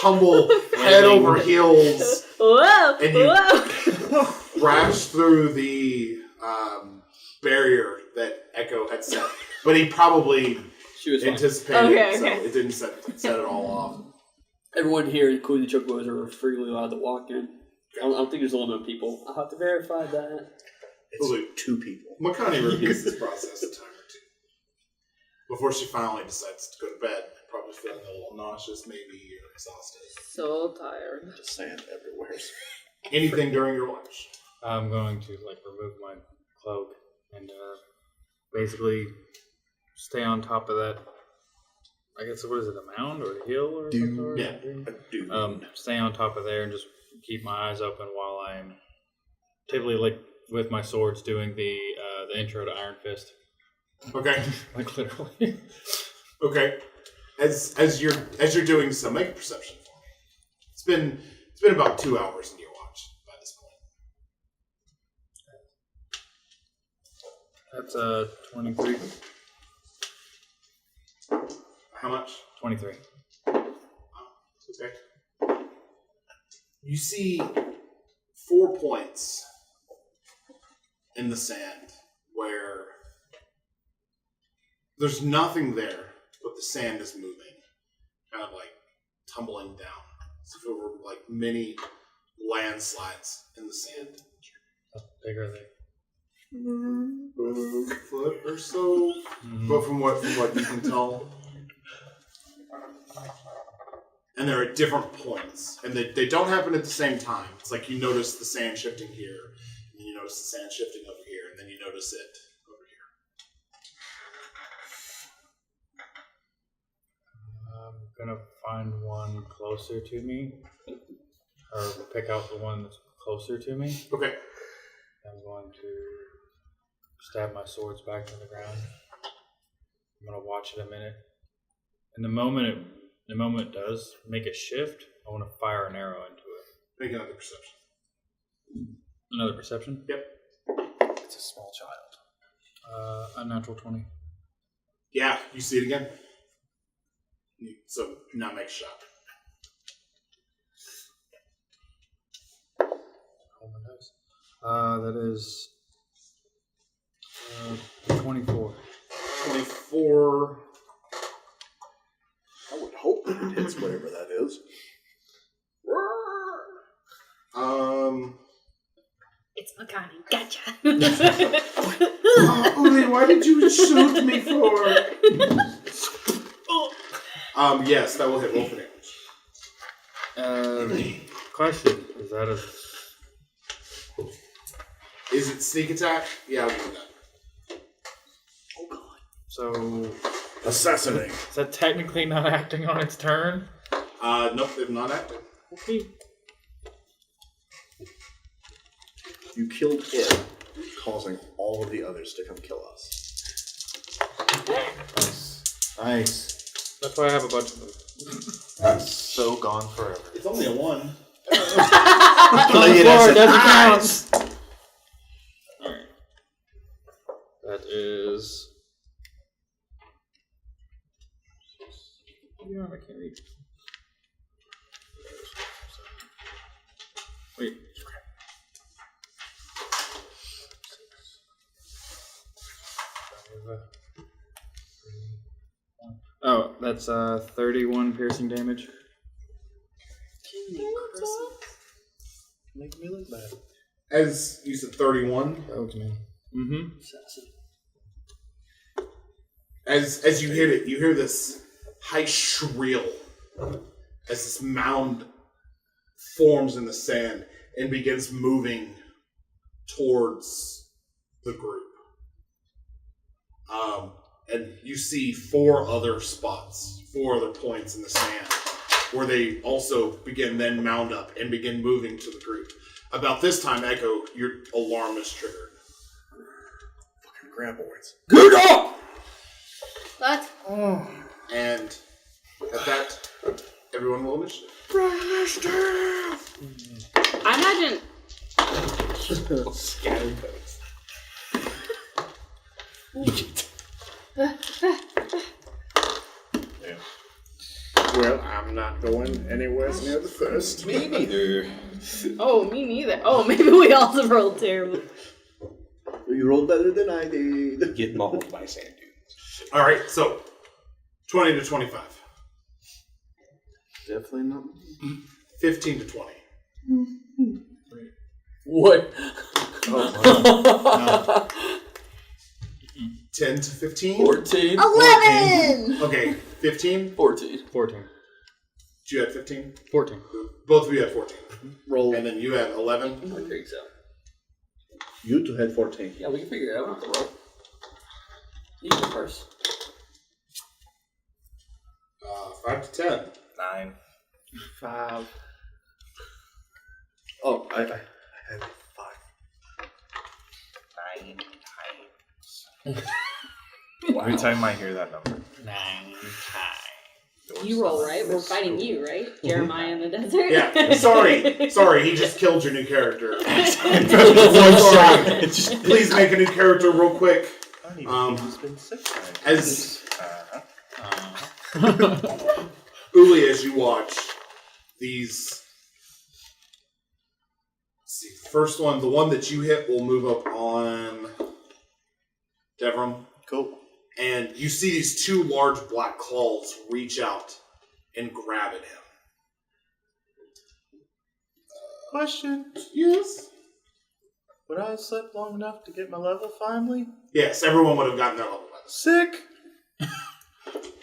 tumble, head over heels, Whoa! and you Whoa! crash through the barrier that Echo had set. But he probably anticipated it, so it didn't set it all off. Everyone here, including the Chocobos, are freely allowed to walk in. I don't think there's a limit of people. I'll have to verify that. It's 2 people. Makani repeats this process a time or two before she finally decides to go to bed. Probably feeling a little nauseous, maybe, or exhausted. So tired. Just sand everywhere. Anything during your watch? I'm going to remove my cloak and basically stay on top of that. I guess what is it, a mound or a hill or something? Yeah, a dune. Stay on top of there and just keep my eyes open while I'm typically with my swords doing the intro to Iron Fist. Okay. Literally. Okay. As you're doing so, make a perception for me. It's been about 2 hours into your watch by this point. That's 23. How much? 23. Okay. You see 4 points in the sand where there's nothing there, but the sand is moving, kind of tumbling down. As if it were mini landslides in the sand. How big are they? A foot or so, but from what you can tell. And they're at different points, and they don't happen at the same time. It's like you notice the sand shifting here, and then you notice the sand shifting over here, and then you notice it over here. I'm gonna find one closer to me, or pick out the one that's closer to me. Okay. I'm going to stab my swords back to the ground. I'm gonna watch it a minute, and the moment it does make a shift, I want to fire an arrow into it. Make another perception. Another perception? Yep. It's a small child. A natural 20. Yeah, you see it again. So now make a shot. Oh my nose. That is 24. 24. I would hope that it hits whatever that is. It's Makani. Gotcha. Uli, why did you shoot me for? Yes, that will hit. Roll for damage. Question: is that a? Is it sneak attack? Yeah, I'll give you that. So Assassinate. is that technically not acting on its turn? Nope, they're not active. Okay. You killed it, causing all of the others to come kill us. Nice. That's why I have a bunch of them. That's so gone forever. It's only a 1. Play it as doesn't an count. ice. Alright. That is. Yeah, I can't read. Wait. Oh, that's 31 piercing damage. Make me look bad. As you said, 31. That was me. Mm-hmm. As you hit it, you hear this high shrill as this mound forms in the sand and begins moving towards the group. And you see 4 other spots, 4 other points in the sand where they also begin then mound up and begin moving to the group. About this time, Echo, your alarm is triggered. Fucking graboids. Good up! What? And at that, everyone will initiative. I imagine. Scattered votes. Well, I'm not going anywhere near the first. Me neither. Oh, me neither. Oh, maybe we also rolled terrible. You rolled better than I did. Get mauled by sand dunes. All right, so 20 to 25. Definitely not. 15 to 20. What? Oh, 10 to 15. 14. 11! Okay, 15. 14. 14. You had 15. 14. Both of you had 14. Roll. And then you had 11. I think so. You two had 14. Yeah, we can figure it out. We don't have to roll. You go first. 5 to 10. 9. 5. Oh, I had 5. 9 times. Every time I hear that number. 9 times. You roll, right? We're fighting you, right? Jeremiah in the desert? Yeah, sorry, he just killed your new character. One shot. Just Please make a new character real quick. I don't even think he's been 6 times. As Uh-huh. Uli, as you watch these, let's see, first one, the one that you hit will move up on Devram. Cool. And you see these 2 large black claws reach out and grab at him. Question. Yes? Would I have slept long enough to get my level finally? Yes, everyone would have gotten their level by this. Sick!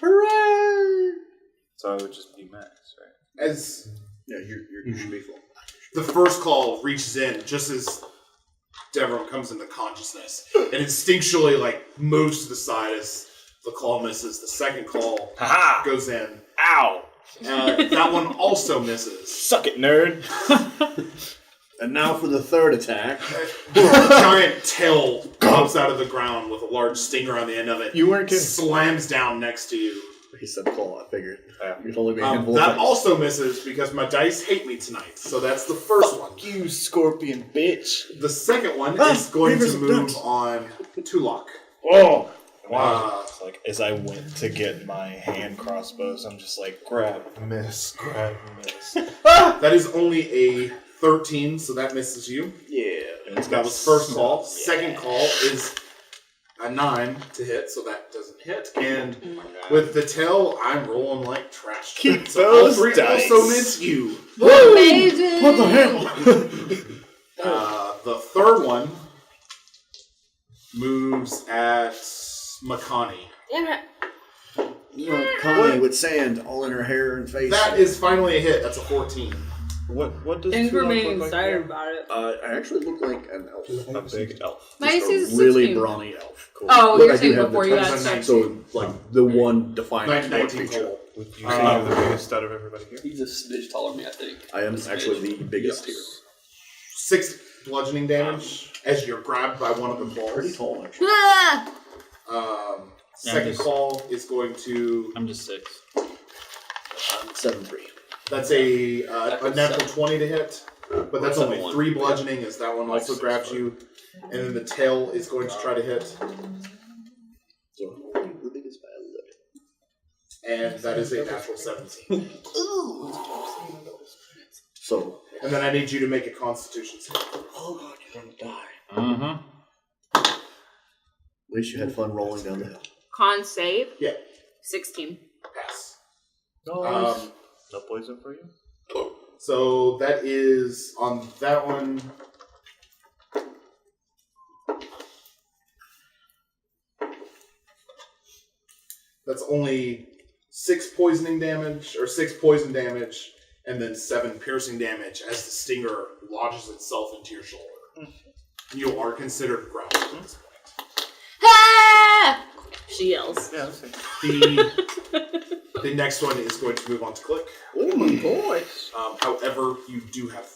Hooray! So I would just be max, right? As Yeah, you should be full. the first call reaches in, just as Devram comes into consciousness, and instinctually moves to the side as the call misses. The second call Haha! goes in. Ow! That one also misses. Suck it, nerd! And now for the third attack. A giant tail pops out of the ground with a large stinger on the end of it. You weren't kidding. Slams down next to you. He said claw, I figured. You'd only be a handful of That attacks. also misses because my dice hate me tonight. So that's the first one. You scorpion bitch! The second one is going Beavers to and move ducks. on Tulok. Oh! Wow. Uh, Like, as I went to get my hand crossbows, I'm just like, grab, miss, grab, miss. That is only a 13, so that misses you. Yeah. That was first call. Second call is a 9 to hit, so that doesn't hit. And with the tail, I'm rolling like trash. Keep so those all 3 dice. also miss you. Amazing! What the hell? The third one moves at Makani. Damn it. Connie with sand all in her hair and face. That is finally a hit. That's a 14. What does Thanks for Tulip being look like excited again? about it. I actually look like an elf. A big elf. My Just AC is a really 16. brawny elf. Cool. Oh, But you're I do saying have before the you touch, got sick. so like the one defining 19 feature. total. Would you say you're the biggest out of everybody here? He's a smidge taller than me, I think. I am actually the biggest here. 6 bludgeoning damage as you're grabbed by one of the claws. Pretty tall, actually. Ah! Second claw is going to. I'm just 6. I'm 7'3". That's a natural 20 to hit, but that's only 7-1. 3 bludgeoning as that one also 6 grabs you. And then the tail is going to try to hit, So the biggest bad lip. and that is a natural 17. So And then I need you to make a Constitution save. oh god, you're gonna die. Mm-hmm. At least you had fun rolling down the hill. Con save. Yeah. 16. Pass. No poison for you? So that is on that one. That's only 6 poisoning damage, or 6 poison damage, and then 7 piercing damage as the stinger lodges itself into your shoulder. You are considered grappled at this point. Ah! She yells. Yeah, let's see. The next one is going to move on to Click. Oh my boy. However, you do have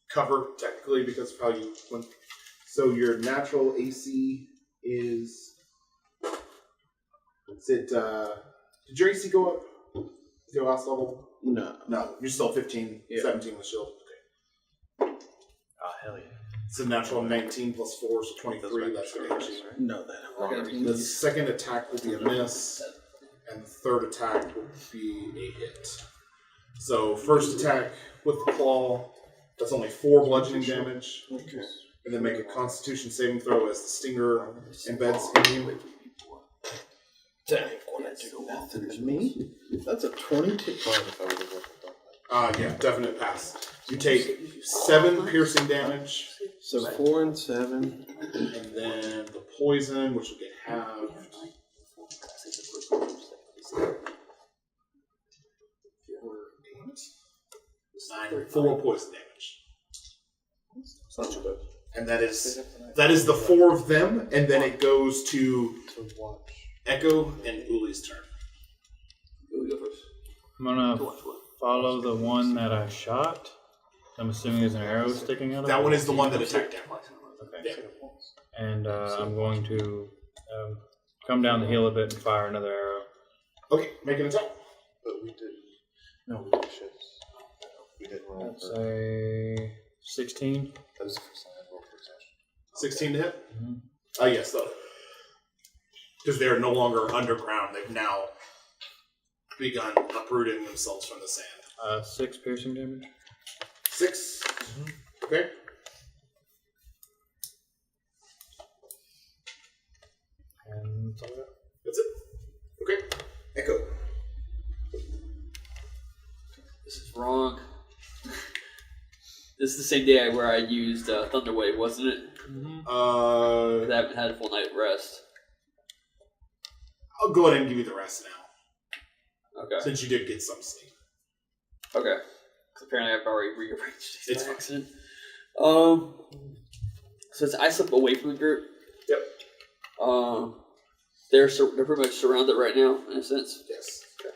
cover technically because of how you went. So your natural AC is. Is it? Did your AC go up? Is your last level? No. No, you're still 15, Yeah. 17 with shield. Okay. Oh, hell yeah. It's a natural 19 plus 4, so 23. That's going to hit you. No, that The second attack will be a miss, and the third attack will be a hit. So first attack with the claw, that's only 4 bludgeoning damage. Okay. And then make a Constitution saving throw as the stinger embeds in you. There's me. That's a 22. Yeah, definite pass. You take 7 piercing damage, So 4 and 7. and then the poison, which will get halved. 4 poison damage. It's not too bad. And that is the 4 of them, and then it goes to Echo and Uli's turn. I'm gonna follow the one that I shot. I'm assuming there's an arrow sticking out of it. That one is the one that attacked him. Okay. Yeah. And I'm going to come down the hill a bit and fire another arrow. Okay, make an attack. But we didn't. No, we did shit. We didn't roll That's for. a 16. That was the first time I rolled for possession. 16 to hit? Mhm. Yes, though. Because they're no longer underground. They've now begun uprooting themselves from the sand. 6 piercing damage. 6. Okay. And that's all I got. That's it. Okay. Echo. This is wrong. This is the same day where I used Thunderwave, wasn't it? I haven't had a full night of rest. I'll go ahead and give you the rest now, Okay. since you did get some sleep. Okay. 'Cause apparently I've already rearranged these It's by fine. accident. Since I slip away from the group. Yep. They're pretty much surrounded right now, in a sense. Yes. That's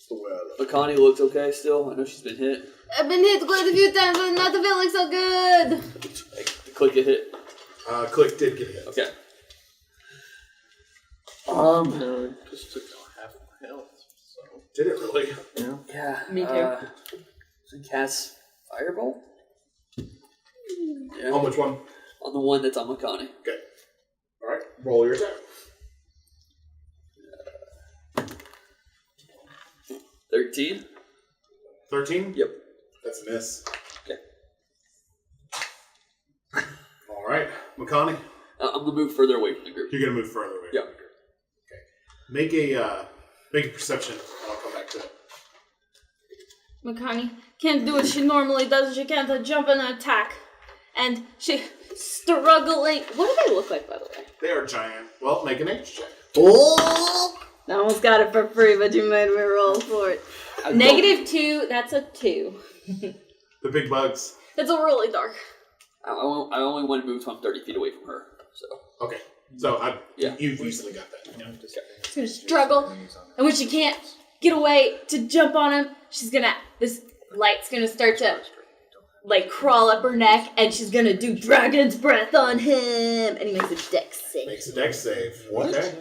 the way I look. But Connie looks okay still. I know she's been hit. I've been hit quite a few times, but not feeling so good. The click get hit. Click did get hit. Okay. No, it just took half my health. So Did it really? Yeah. Me too. So cast Firebolt? Yeah. On which one? On the one that's on Makani. Okay. Alright, roll your attack. 13? 13? Yep. That's a miss. Okay. Alright, Makani, I'm gonna move further away from the group. you're going to move further away. Yeah. From the group. Okay. Make a perception, and I'll come back to it. Makani can't do what she normally does. She can't jump and attack. And she struggling. What do they look like, by the way? They are giant. Well, make an nature check. Oh! I almost got it for free, but you made me roll for it. -2, that's a 2. The big bugs. It's a really dark. I only want to move till I'm 30 feet away from her. So Okay. So you've easily got that. Yeah. She's gonna struggle, and when she can't get away to jump on him, this light's gonna start to like crawl up her neck, and she's gonna do dragon's breath on him, and he makes a dex save. Makes a dex save. What? Okay.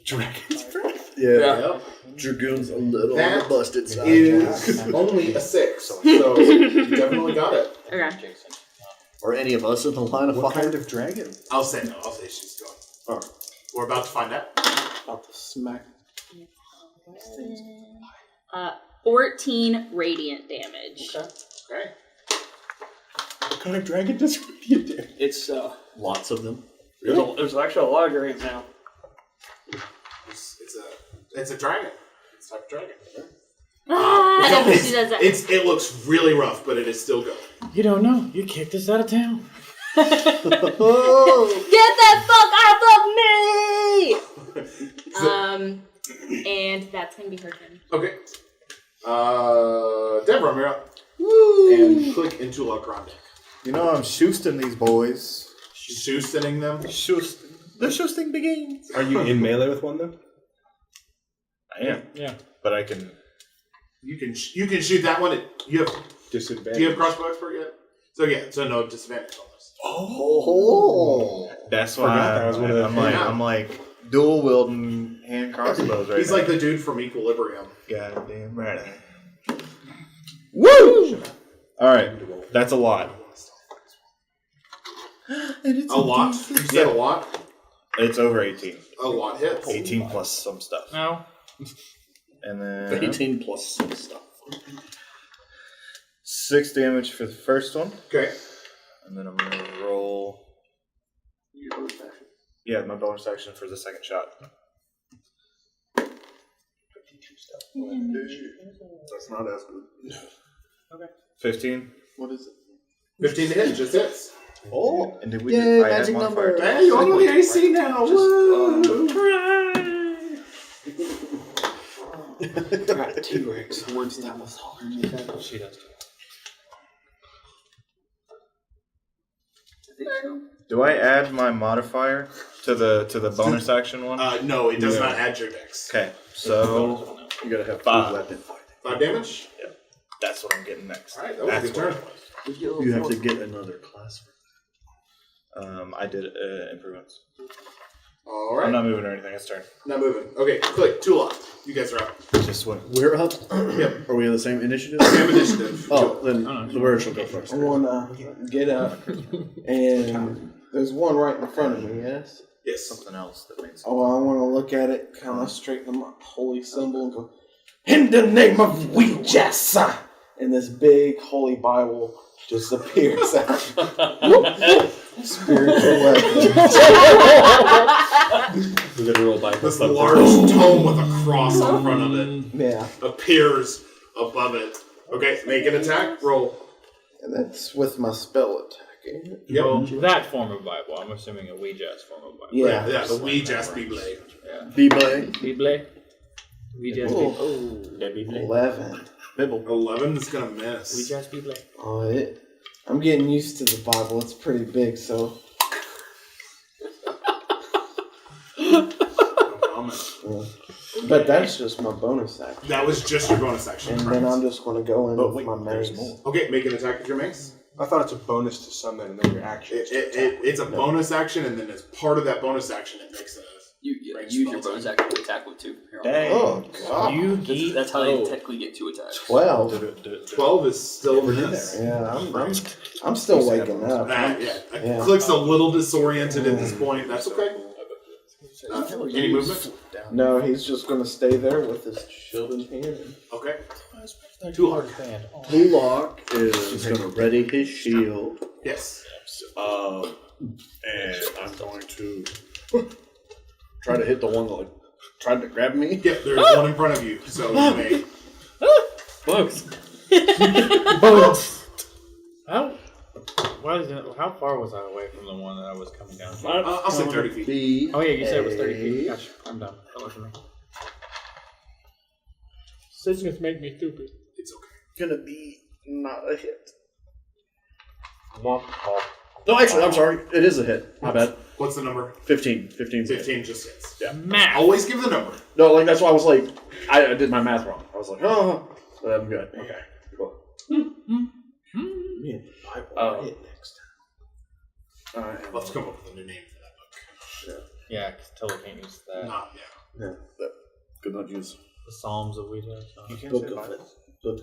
Dragon's breath. Yeah. Yep. Dragoon's a little on That the busted side. is only a 6, so you definitely got it. Okay. Or any of us in the line of What fire. kind of dragon? I'll say no. I'll say she's going. All right. We're about to find out. About to smack. 14 radiant damage. Okay. What kind of dragon does radiant damage? it's Lots of them. there's actually a lot of dragons now. It's a dragon. It's a type of dragon. Ah, she does that. It looks really rough, but it is still going. You don't know. You kicked us out of town. Get that fuck off of me! And that's gonna be her turn. Okay. Deborah, you're up. And click into La Grande. You know I'm shoosting these boys. Shoosting them. The shoosting begins. Are you in melee with one though? I am. Yeah. But I can... You can shoot that one. Do you Disadvantage. have crossbow expert yet? So no disadvantage on this. Oh. That's Forgot why that was one of the- I'm like dual wielding hand crossbows right He's now. like the dude from Equilibrium. Goddamn right. Woo! Alright, that's a lot. A lot. You said a lot. It's over 18. A lot hits. 18 plus some stuff. No. And then 18 plus some stuff. 6 damage for the first one. Okay. And then I'm going to roll... Yeah, my bonus action for the second shot. That's not as good. 15. What is it? 15 to hit. Just hits. Oh. And did we Yay, I add magic modifier number. to Hey, you're on the AC now. Woo! Got T-Rex words that was hard. She does. Do I add my modifier to the bonus action one? No, it does not add your dex. Okay, so You gotta have 5. full weapon. 5 damage. that's what I'm getting next. All right, that was a That's good turn. You have to get another class. I did improvements. All right. I'm not moving or anything. It's turn. Not moving. Okay, click. Tula. You guys are up. Just what? We're up. Yep. Are we on the same initiative? Same initiative. Oh, then the word shall go first. I wanna get up, and there's one right in front of me. Yes. Yes. Something else that makes. Oh, I want to look at it, kind of straighten my holy symbol, and go, in the name of Ouija, and this big holy Bible just appears out. Spiritual weapon. Literal Bible. This large tome with a cross in front of it Yeah, appears above it. Okay, make an attack. Roll. and that's with my spell attacking. Yep. Well, that form of Bible. I'm assuming a Ouija's form of Bible. Yeah. Yeah, the Ouija's Bible. B-Blade. Bible. Ouija's Bible. Oh, 11. Bibble. 11 is gonna miss. Ouija's Bible. Oh, I'm getting used to the Bible. It's pretty big, so. But that's just my bonus action. That was just your bonus action. And correct. then I'm just going to go in But with wait, my there's mace. more. Okay, make an attack with your mace. I thought it's a bonus to summon and then your action. It's a bonus action, and then as part of that bonus action, it makes a. You Range use your spell bonus action to attack with 2. Here, Dang. Oh, God. That's how you technically get 2 attacks. 12. 12 is still a miss. Yeah, I'm still waking up. Yeah. Click's a little disoriented at this point. That's okay. Any movement? No, he's just going to stay there with his shield in hand. Okay. Too hard. Tulok is going to ready his shield. Yes. And I'm going to try to hit the one that like, tried to grab me. Yep, there's one in front of you, so you may. Bugs. Bugs. Ow. Why is it? How far was I away from the one that I was coming down from? I'll say 30 feet. Oh yeah, you said it was 30 feet. Gotcha. I'm done. Don't look at me. Decisions make me stupid. It's okay. Gonna be not a hit. No, actually, I'm sorry. It is a hit. My bad. What's the number? 15. 15. 15 just hits. Yeah. Math. Always give the number. No, like that's why I was like, I did my math wrong. I was like, oh, but I'm good. Okay, cool. Me and Bible hit next time. All right. Let's come up with a new name for that book. Yeah, because totally can't use that. Not yeah. Yeah. Good not use. The Psalms of Ouija. You can't Book say of Bible. it. Book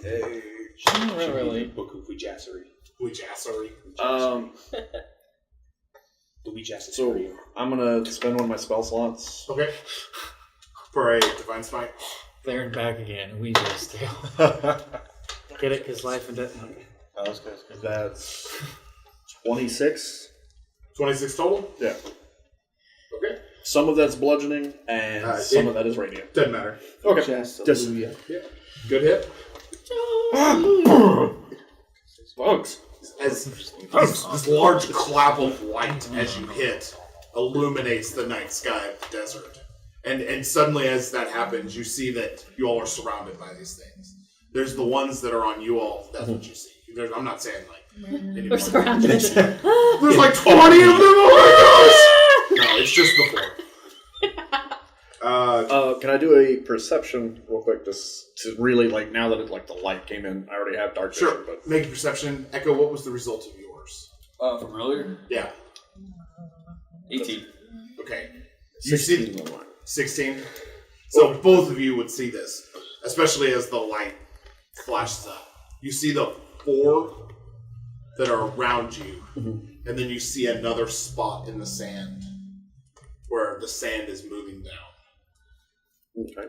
Dead. Really? Book of Ouijassery. Ouijassery. The Ouijassery. So I'm gonna spend one of my spell slots. Okay. For a divine smite. There and back again. Ouija still. Get it? Because life and death. That was good. That's 26. 26 total? Yeah. Okay. Some of that's bludgeoning, and some of that is radiant. Doesn't matter. Okay. Just Just Good hit. bugs. As this large clap of light as you hit illuminates the night sky of the desert. And suddenly as that happens, you see that you all are surrounded by these things. There's the ones that are on you all, that's what you see. I'm not saying like any We're more. surrounded. There's like 20 of them! Oh my gosh! No, it's just the 4. Can I do a perception real quick, just to really like now that the light came in? I already have dark vision, Sure. but Make a perception. Echo, what was the result of yours? From earlier? Yeah. 18. Okay. You see 16. 16. So both of you would see this, especially as the light flashes up. You see the 4 that are around you, and then you see another spot in the sand where the sand is moving down. Okay.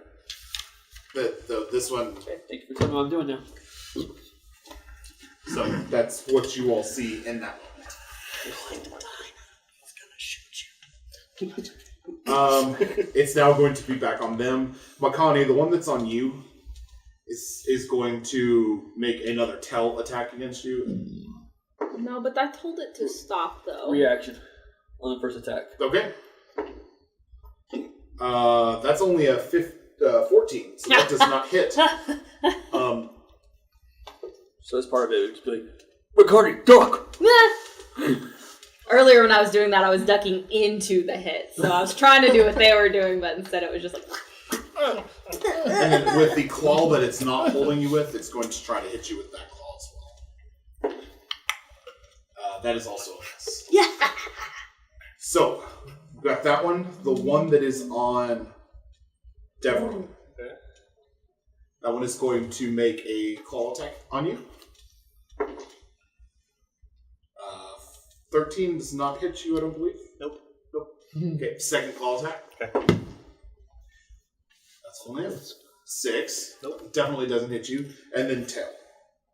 This one. Okay, thank you for telling me what I'm doing now. So that's what you all see in that moment. It's now going to be back on them. Makani, the one that's on you is going to make another tell attack against you. No, but I told it to stop though. Reaction on the first attack. Okay. That's only a 14, so that does not hit. So that's part of it. It's like, recording, duck! Earlier when I was doing that, I was ducking into the hit. So I was trying to do what they were doing, but instead it was just like... And then with the claw that it's not holding you with, it's going to try to hit you with that claw as well. That is also a miss. Yeah. So, we got that one. The one that is on Devon. That one is going to make a claw attack on you. 13 does not hit you, I don't believe. Nope. Okay, second claw attack. Okay. That's only a 6. Nope. Definitely doesn't hit you. And then tail.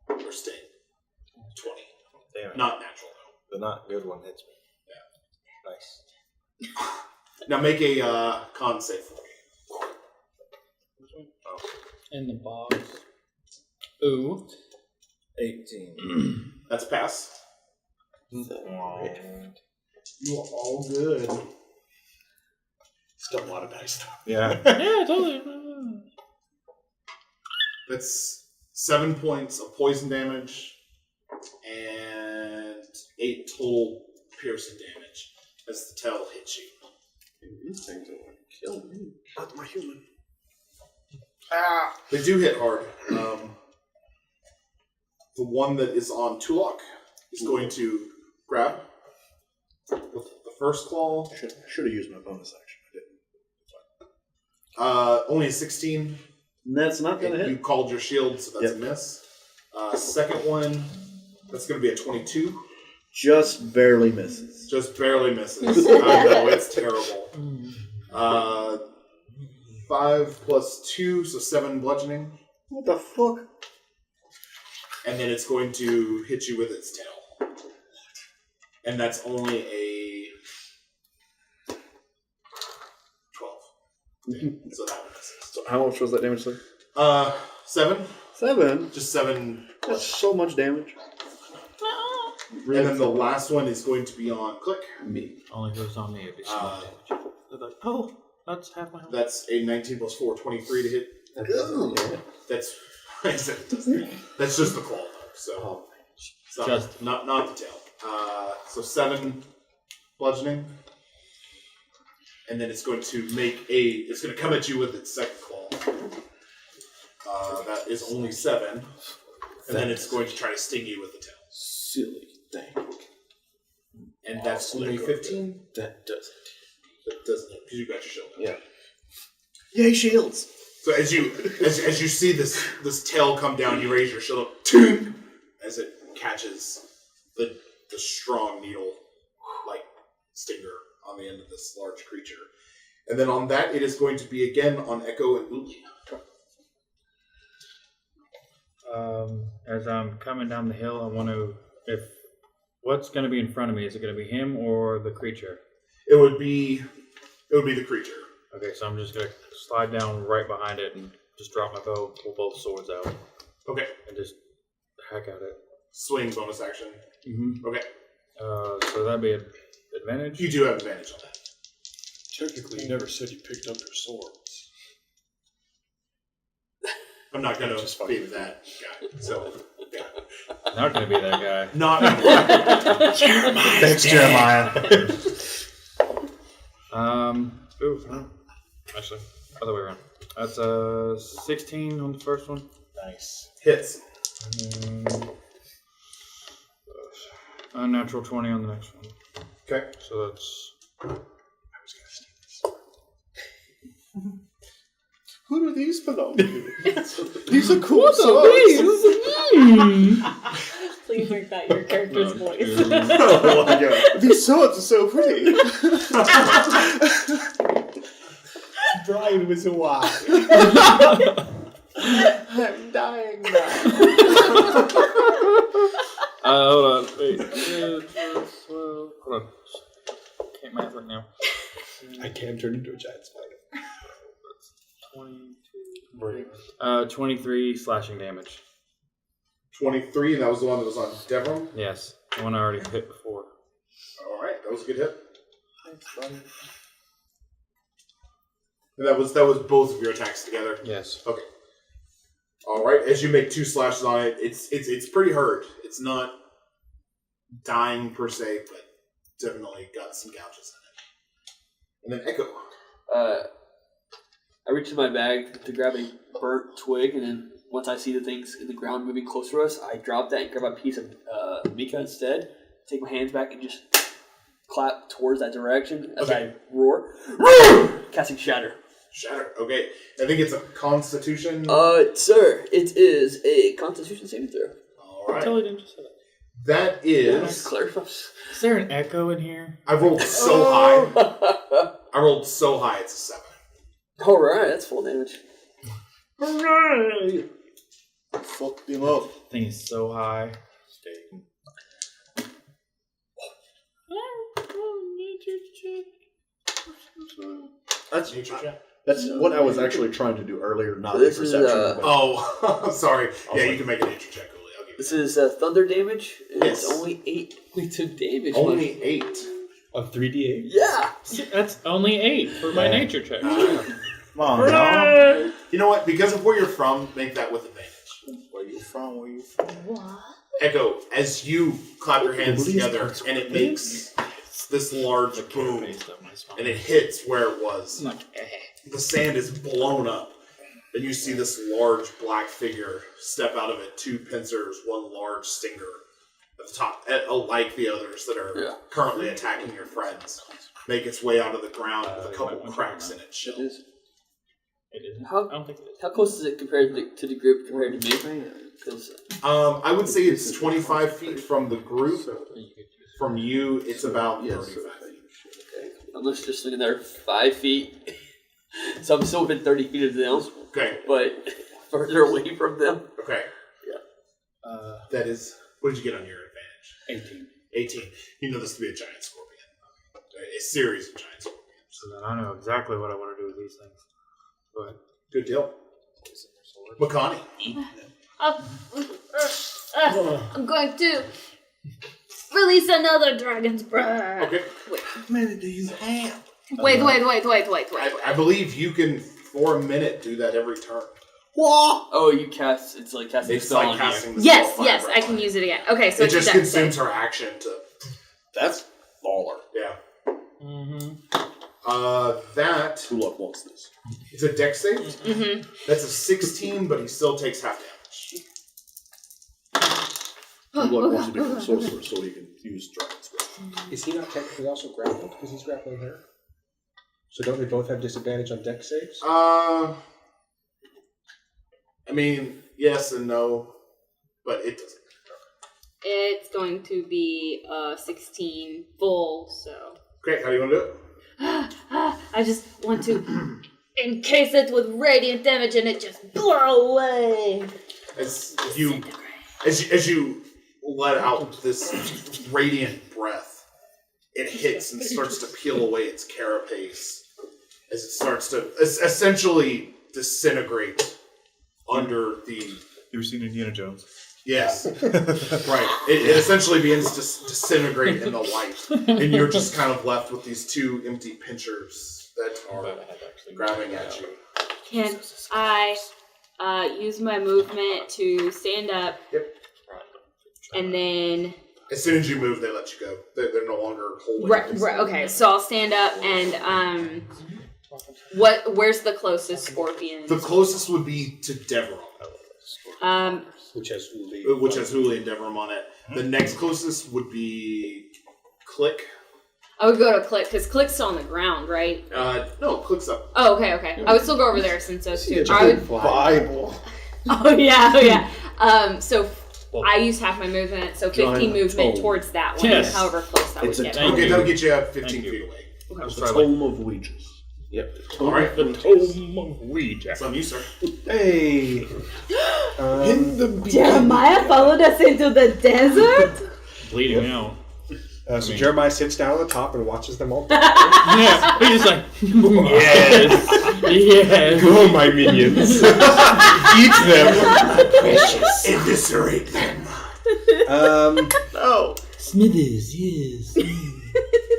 Or sting. 20. Damn it. Not natural, though. The not good one hits me. Yeah. Nice. Now make a con save for me. In the box. Ooh. 18. That's a pass. You are all good. Still a lot of dice. Yeah. Yeah, totally. That's 7 points of poison damage and 8 total piercing damage as the tail hits you. These things are like kill me. Not my human. They do hit hard. The one that is on Tulok is going to grab with the first claw. Should have used my bonus action. I didn't. Only a 16. That's not gonna You hit. called your shield, so that's Yep. a miss. Second one, that's going to be a 22. Just barely misses. Just barely misses. I know, it's terrible. 5 plus 2, so 7 bludgeoning. What the fuck? And then it's going to hit you with its tail. And that's only a 12. So that one misses. So how much was that damage, sir? 7. 7? Just 7. That's so much damage. And then the last one is going to be on Click. Me. Only goes on me. It'd be small damage. They're like, oh, that's half my health. That's a 19 plus 4, 23 to hit. That's that's just the claw, though. So it's not, Just- not the tail. So 7 bludgeoning, and then it's going to it's going to come at you with its second claw. That is only 7, and then it's going to try to sting you with the tail. Silly thing. And that's only 15. That doesn't. That doesn't hit because you got your shield. Yeah. Yay, shields! So as you see this tail come down, you raise your shield up as it catches the strong needle like stinger on the end of this large creature. And then on that, it is going to be again on Echo and Uli. As I'm coming down the hill, I want to. What's going to be in front of me? Is it going to be him or the creature? It would be the creature. Okay, so I'm just going to slide down right behind it and just drop my bow, pull both swords out, Okay. and just hack at it. Swing bonus action. Mm-hmm. Okay. So that'd be an advantage. You do have advantage on that. Technically, you never said you picked up your swords. I'm not going Just to fucking be that guy. So, yeah. Not going to be that guy. Not. Thanks, Jeremiah. Actually, other way around. That's 16 on the first one. Nice. Hits. And then, unnatural 20 on the next one. Okay. So that's. Who do these belong to? These are cool swords. Please make that your character's voice. Oh my god. These swords are so pretty. Brian was a why. I'm dying now. Hold on. Wait. 12. Hold on. Can't math right now. I can turn into a giant spider. 23 slashing damage. 23, and that was the one that was on Devram. Yes. The one I already hit before. All right, that was a good hit. And that was both of your attacks together. Yes. Okay. All right. As you make 2 slashes on it, it's pretty hurt. It's not dying per se, but definitely got some gouges in it. And then Echo. I reach in my bag to grab a burnt twig, and then once I see the things in the ground moving closer to us, I drop that and grab a piece of Mika instead. Take my hands back and just clap towards that direction as I roar. Casting Shatter. Shatter. Okay. I think it's a Constitution. Sir, it is a Constitution saving throw. All right. I totally didn't just say that. That Nice is. clarify. Is there an echo in here? I rolled so high. I rolled so high. It's a 7. All right, that's full damage. Hooray! Fuck them up. Thing is so high. That's Nature check. that's what I was actually trying to do earlier, not This the is, perception. but Oh, sorry. Yeah, like- you can make a nature check. Uli. I'll give you This that. is thunder damage. And Yes. It's only 8 points of damage. Only 8. Of 3d8? Yeah. That's only 8 for my nature check. Come on, now. You know what? Because of where you're from, make that with advantage. Where you from? Where you from? What? Echo, as you clap your hands together, and it makes this large boom, and it hits where it was. The sand is blown up. Then you see this large black figure step out of it, 2 pincers, 1 large stinger at the top, like the others that are currently attacking your friends. Make its way out of the ground with a couple cracks in its shell. It is. It isn't. How- I don't think it is. How close is it compared to the group compared to me? Because I would say it's 25 feet from the group. From you, it's about 35 feet. I'm just thinking they're 5 feet. So I'm still within 30 feet of them, Okay, but further away from them. okay. That is, what did you get on your advantage? 18. 18. You know this to be a giant scorpion. A series of giant scorpions. So then I know exactly what I want to do with these things. Go ahead. Good deal. Makani. I'm going to release another dragon's breath. Okay. Wait. I believe you can, for a minute, do that every turn. Oh, you cast. It's like casting. It's a spell like on casting the Yes, spell yes, Fire I can Breath. use it again. Okay, so It it's just dex consumes save. her action to. That's baller. Yeah. Mm-hmm. That Kulak wants this. is a dex save. Mm-hmm. That's a 16, but he still takes half damage. Kulak wants to become a sorcerer so he can use Dragon's Breath. Is he not technically also grappled because he's grappling her? So don't they both have disadvantage on dex saves? I mean, yes and no, but it doesn't. It's going to be 16 full, so. Great, how do you want to do it? I just want to encase it with radiant damage and it just blow away. As you let out this radiant breath, it hits and starts to peel away its carapace as it starts to essentially disintegrate under the. You ever seen Indiana Jones? Yes. Right. It essentially begins to disintegrate in the light, and you're just kind of left with these two empty pinchers that are grabbing at you. Can I use my movement to stand up? Yep. And then. As soon as you move, they let you go. They're no longer holding. Right. Okay. So I'll stand up and where's the closest scorpion? The closest would be to Deveron. Which has Huli. Which has Huli and Deveron on it. The next closest would be Click. I would go to Click because Click's still on the ground, right? No, Click's up. Oh, okay. I would still go over there since those two. I would. Bible. Oh yeah. So I used half my movement, so 15 movement towards that one. Yes. However close that It's would a get. Thank Okay, you. that'll get you 15 Thank you. feet away. The Tome of Ouija's. Yep. All right. The Tome of Ouija. It's on you, sir. Hey! Jeremiah followed us into the desert? Bleeding out. So Jeremiah sits down on the top and watches them all. Yeah, he's just like, yes. Go, my minions. Eat them. Precious. Eviscerate them. No. Smithers, yes.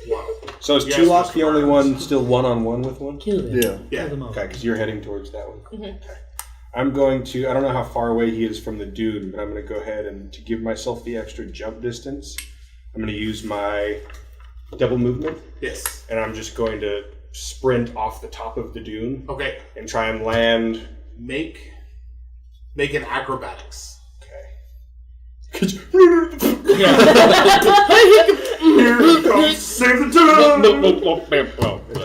Wow. So is Yes, Tulok Mr. the only Burns. one still one-on-one with one? Kill them. Yeah. Yeah. Kill them all. Okay, because you're heading towards that one. Mhm. Okay. I'm going to, I don't know how far away he is from the dune, but I'm going to go ahead and to give myself the extra jump distance, I'm going to use my double movement, Yes. and I'm just going to sprint off the top of the dune Okay. and try and land. Make an acrobatics. Okay. Here he comes. Save the day.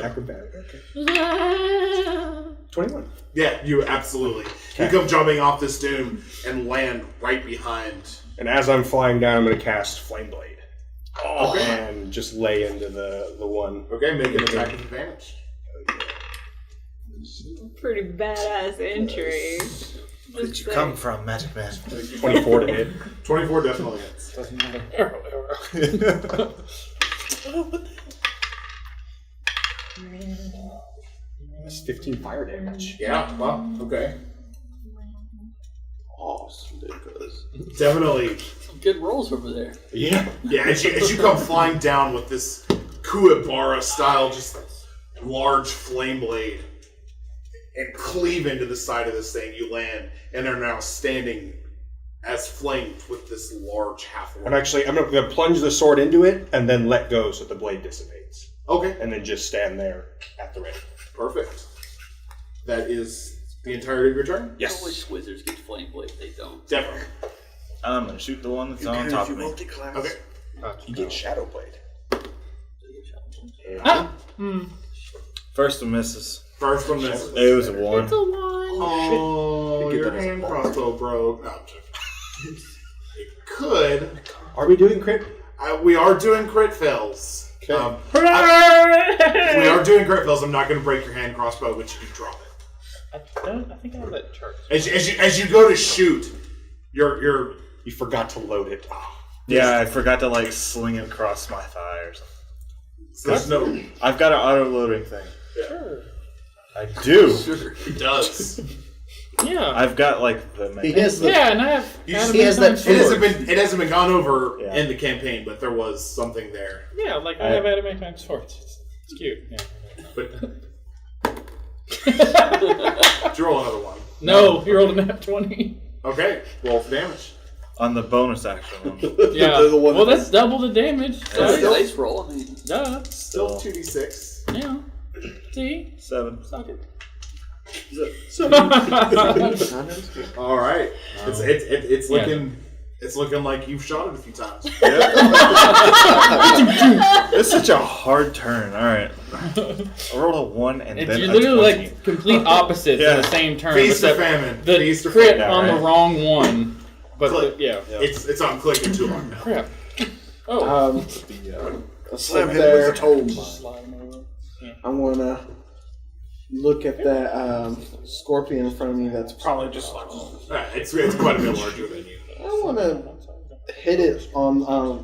Acrobatic, okay. 21. Yeah, you absolutely. You come jumping off this dune and land right behind. And as I'm flying down, I'm going to cast Flame Blade. Okay. And just lay into the one. Okay, make an attack with advantage. Pretty badass entry. Where did you come from, Magic Man? 24 to hit. 24 definitely hits. Doesn't matter. Arrow. That's 15 fire damage. Yeah, well, okay. Awesome, because Definitely. Some good rolls over there. Yeah. Yeah, as you come flying down with this Kuwabara style, just large flame blade, and cleave into the side of this thing, you land, and are now standing as flanked with this large half orc. I'm going to plunge the sword into it and then let go so the blade dissipates. Okay, And then just stand there at the ready. perfect. That is the entirety of your turn? I wish wizards get flame blade. They don't. Definitely. I'm gonna shoot the one that's on top of me. Okay. You get Shadow Blade. First one misses. First one misses. It was a 1. It's a 1. Oh, your hand crossbow broke. No, I'm joking. It could. Are we doing crit? We are doing crit fails. Okay. We are doing crit fails. I'm not going to break your hand crossbow, but you can drop it. I think I have that chart. As you go to shoot, you're You forgot to load it. Yeah, I forgot to sling it across my thigh or something. there's no. I've got an auto loading thing. Yeah. I do. It does. Yeah. I've got like the He has the. Yeah, and I have. You had just- a he has many that times. It hasn't been gone over Yeah. in the campaign, but there was something there. Yeah, like I have adamantine swords. It's cute. Yeah. But did you roll another one? No, you rolled a nat 20. Okay, roll for damage. on the bonus action one. Yeah. They're the one Well, that- that's double the damage. That's So, a nice roll. I mean, duh. Still 2d6. Yeah. See? 7. Suck it. All right, it's Yeah. looking like you've shot it a few times. It's such a hard turn. All right, I rolled a 1 and It's then you're a literally 20. like complete opposites Yeah. in the same turn. Feast or except famine. The Feast or crit famine. on Yeah, the right. wrong one. But Click. yeah. It's on clicking too long now. Crap. Oh. Slam sit him there. with a tome. I want to look at that scorpion in front of me that's probably just like. It's quite a bit larger than you. I want to hit it on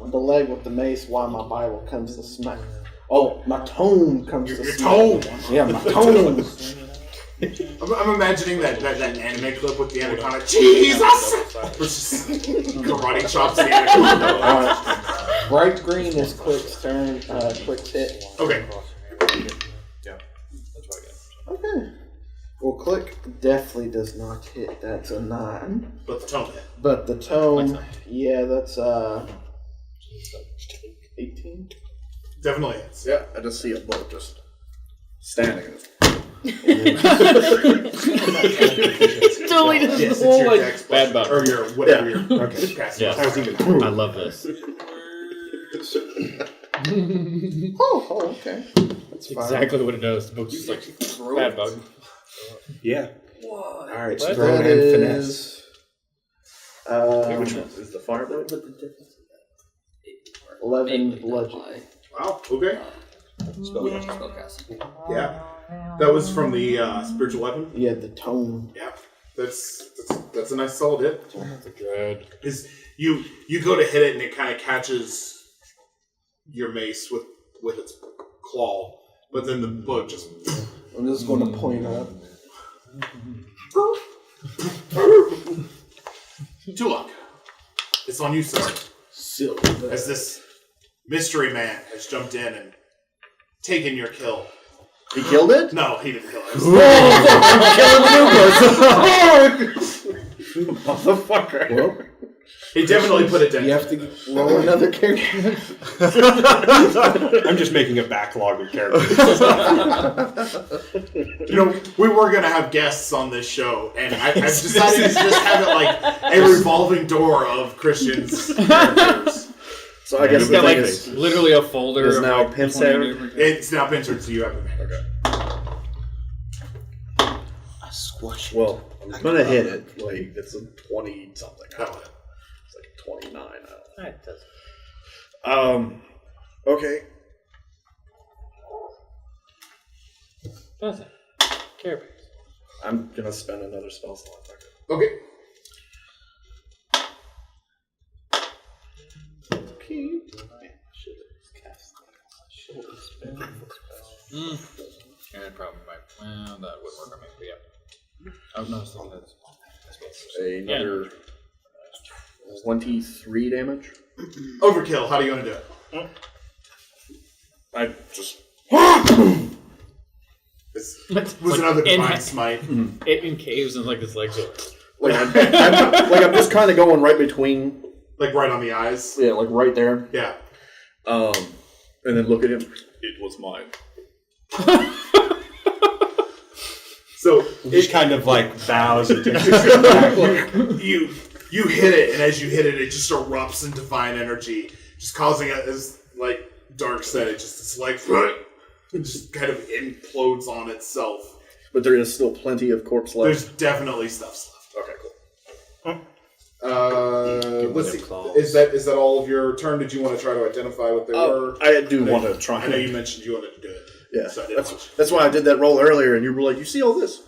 the leg with the mace while my Bible comes to smack. Oh, my tone comes to Your smack. tone. Yeah, my tone. I'm imagining that anime clip with the anaconda. Jesus! Versus karate chops the anaconda. Alright. Bright green is Click's turn. Click's hit. Okay. Okay. Well, Click definitely does not hit. That's a 9. But the tone hit. But the tone, yeah, that's 18. Definitely hits. Yeah, I just see a boat just standing. Totally doesn't Yes, it's hold your like dex Bad plus- bug. Or your whatever Yeah. your Okay. cast Yeah. I was even. I love this. Oh, okay. That's exactly what it does. The book's just like bad bug. Yeah. what? All right. What? Throw That and is. finesse. Which one is the fireball? 11 bludgeoning. Wow. Okay. Spellcasting. Yeah. That was from the spiritual weapon. Yeah, the tone. Yeah. That's a nice solid hit. Good. Is you go to hit it and it kind of catches your mace with its claw, but then the book just. I'm just going to point up. Tulak, it's on you, sir. Silver. As this mystery man has jumped in and taken your kill. He killed it? No, he didn't kill it. Motherfucker. Well, He definitely put it down. you have to roll another character. I'm just making a backlog of characters. You know, we were gonna have guests on this show, and I've decided to just have it like a revolving door of Christian's characters. So I guess It's the got thing like is, literally a folder. Is of now like Pincer. 20 different- It's now Pinter, so you have it. well, I'm gonna hit it. Like, it's a 20 something. That'll hit. It's like 29. It doesn't. Okay. Doesn't. Carapace. I'm gonna spend another spell slot. Okay. Yeah, probably might. Well, that would work on me, but yeah. Oh, no, so that's. Another 23 damage. Overkill. How do you want to do it? I just. This It's was like another in- divine smite. It encaves and like his legs go. Like, I'm just kind of going right between. Like right on the eyes. Yeah, like right there. Yeah. And then look at him. It was mine. So He just kind of like bows and takes a step back. you hit it, and as you hit it, it just erupts in divine energy, just causing it, as like Dark said, it just it's like it just kind of implodes on itself. But there is still plenty of corpse left. There's definitely stuff left. Okay, cool. Let's see. Is that all of your turn? Did you want to try to identify what they were? I do want to try. I know you mentioned you wanted to do it. Yeah, So I didn't want that's why I did that roll earlier, and you were like, "You see all this?"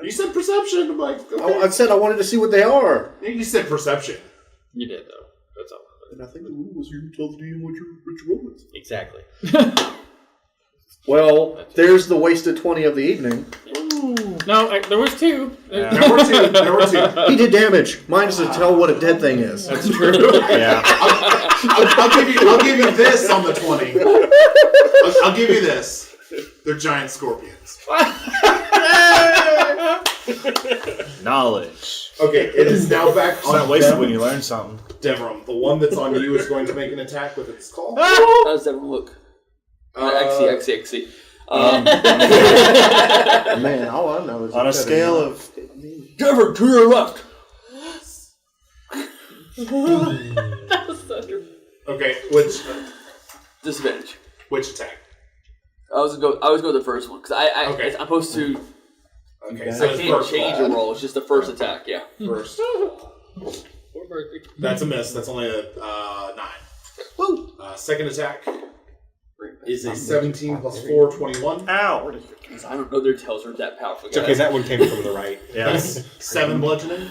you said perception. I'm like, okay. I said I wanted to see what they are. You said perception. You did, though. That's all. And I think the rule was you tell the DM what your roll is. Exactly. Well, there's the wasted 20 of the evening. Ooh. No, there was two. Yeah. There were two. He did damage. Mine is to tell what a dead thing is. That's true. Yeah. I'll give you this on the 20. I'll give you this. They're giant scorpions. Knowledge. Okay, it is now back It's on not wasted when you learn something. Devram. The one that's on you is going to make an attack with its claw. How does that look? I see. Man, all I know is On a scale of Trevor, to your left. That was so true. Okay, Disadvantage. which attack? I was go with the first one because Okay. I'm supposed to. Okay, I so it's can't first change claw. the roll. It's just the first attack. Yeah. First. That's a miss. That's only a 9. Woo! Second attack is a 17 plus 4, 21. ow. I don't know their tails are that powerful. It's okay, that one came from the right. Yeah. That's 7 bludgeoning.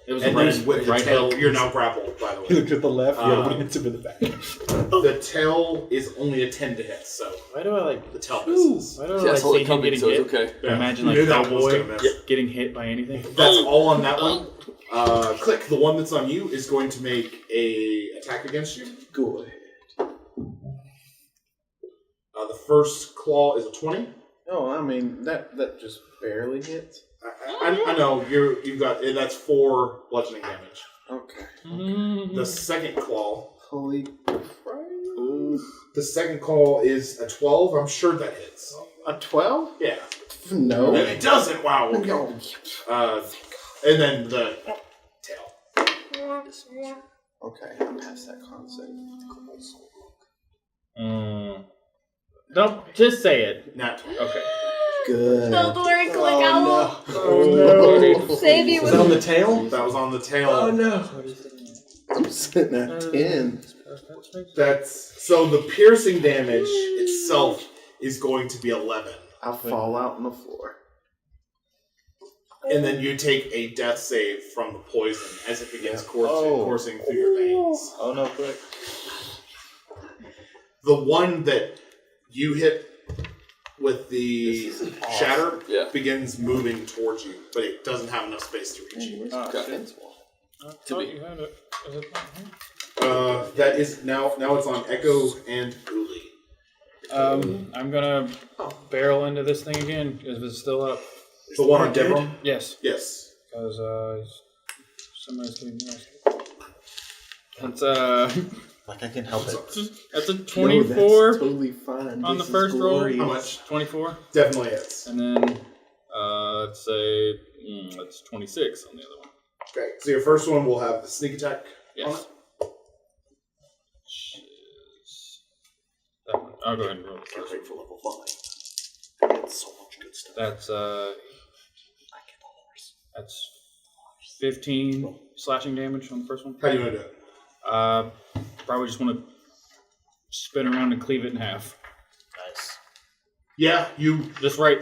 It was And right, then with the right tail, hook. you're now grappled, by the He way. looked at the left, the other one hits him in the back. The tail is only a 10 to hit, so Why do I like? the tail misses. Why do I Yeah, I like saw see it him coming, getting so hit? it's okay. Yeah. Imagine You like knew that one was Cowboy gonna miss. getting hit by anything. That's all on that one. Click. The one that's on you is going to make a attack against you. Go ahead. The first claw is a 20. Oh, I mean that just barely hits. I know you've got that's 4 bludgeoning damage. Okay. The second claw. Holy The second claw is a 12. I'm sure that hits. a 12? Yeah. No. And it doesn't. Wow. Okay. And then the tail. Okay, I'm past that concept. Don't just say it. Nat 20. Okay. Good. Don't worry, Click. I will Oh no. save you Was with that on the tail? That was on the tail. Oh no. I'm sitting at 10. That's so the piercing damage itself is going to be 11. I'll fall out on the floor. And then you take a death save from the poison as it begins Oh. coursing through your veins. Oh no, quick. The one that you hit with the shatter begins moving towards you, but it doesn't have enough space to reach you. Oh, Okay. shit. To me. You had it. Is it not here? That is now it's on Echo and Uli. I'm gonna barrel into this thing again if it's still up. The one on Devon? Yes, Yes. because somebody's getting nasty. That's Like I can help it. that's a No, 24 that's totally fine. on the This is first roll. glorious. How much? 24, Definitely hits. and then let's say that's 26 on the other one. Okay, so your first one will have the sneak attack on Yes. it. That one. I'll go ahead and roll it Can't first. wait for level 5. It's so much good stuff. That's 15 slashing damage on the first one. How do you want to do it? Probably just want to spin around and cleave it in half. Nice. Yeah, you Just right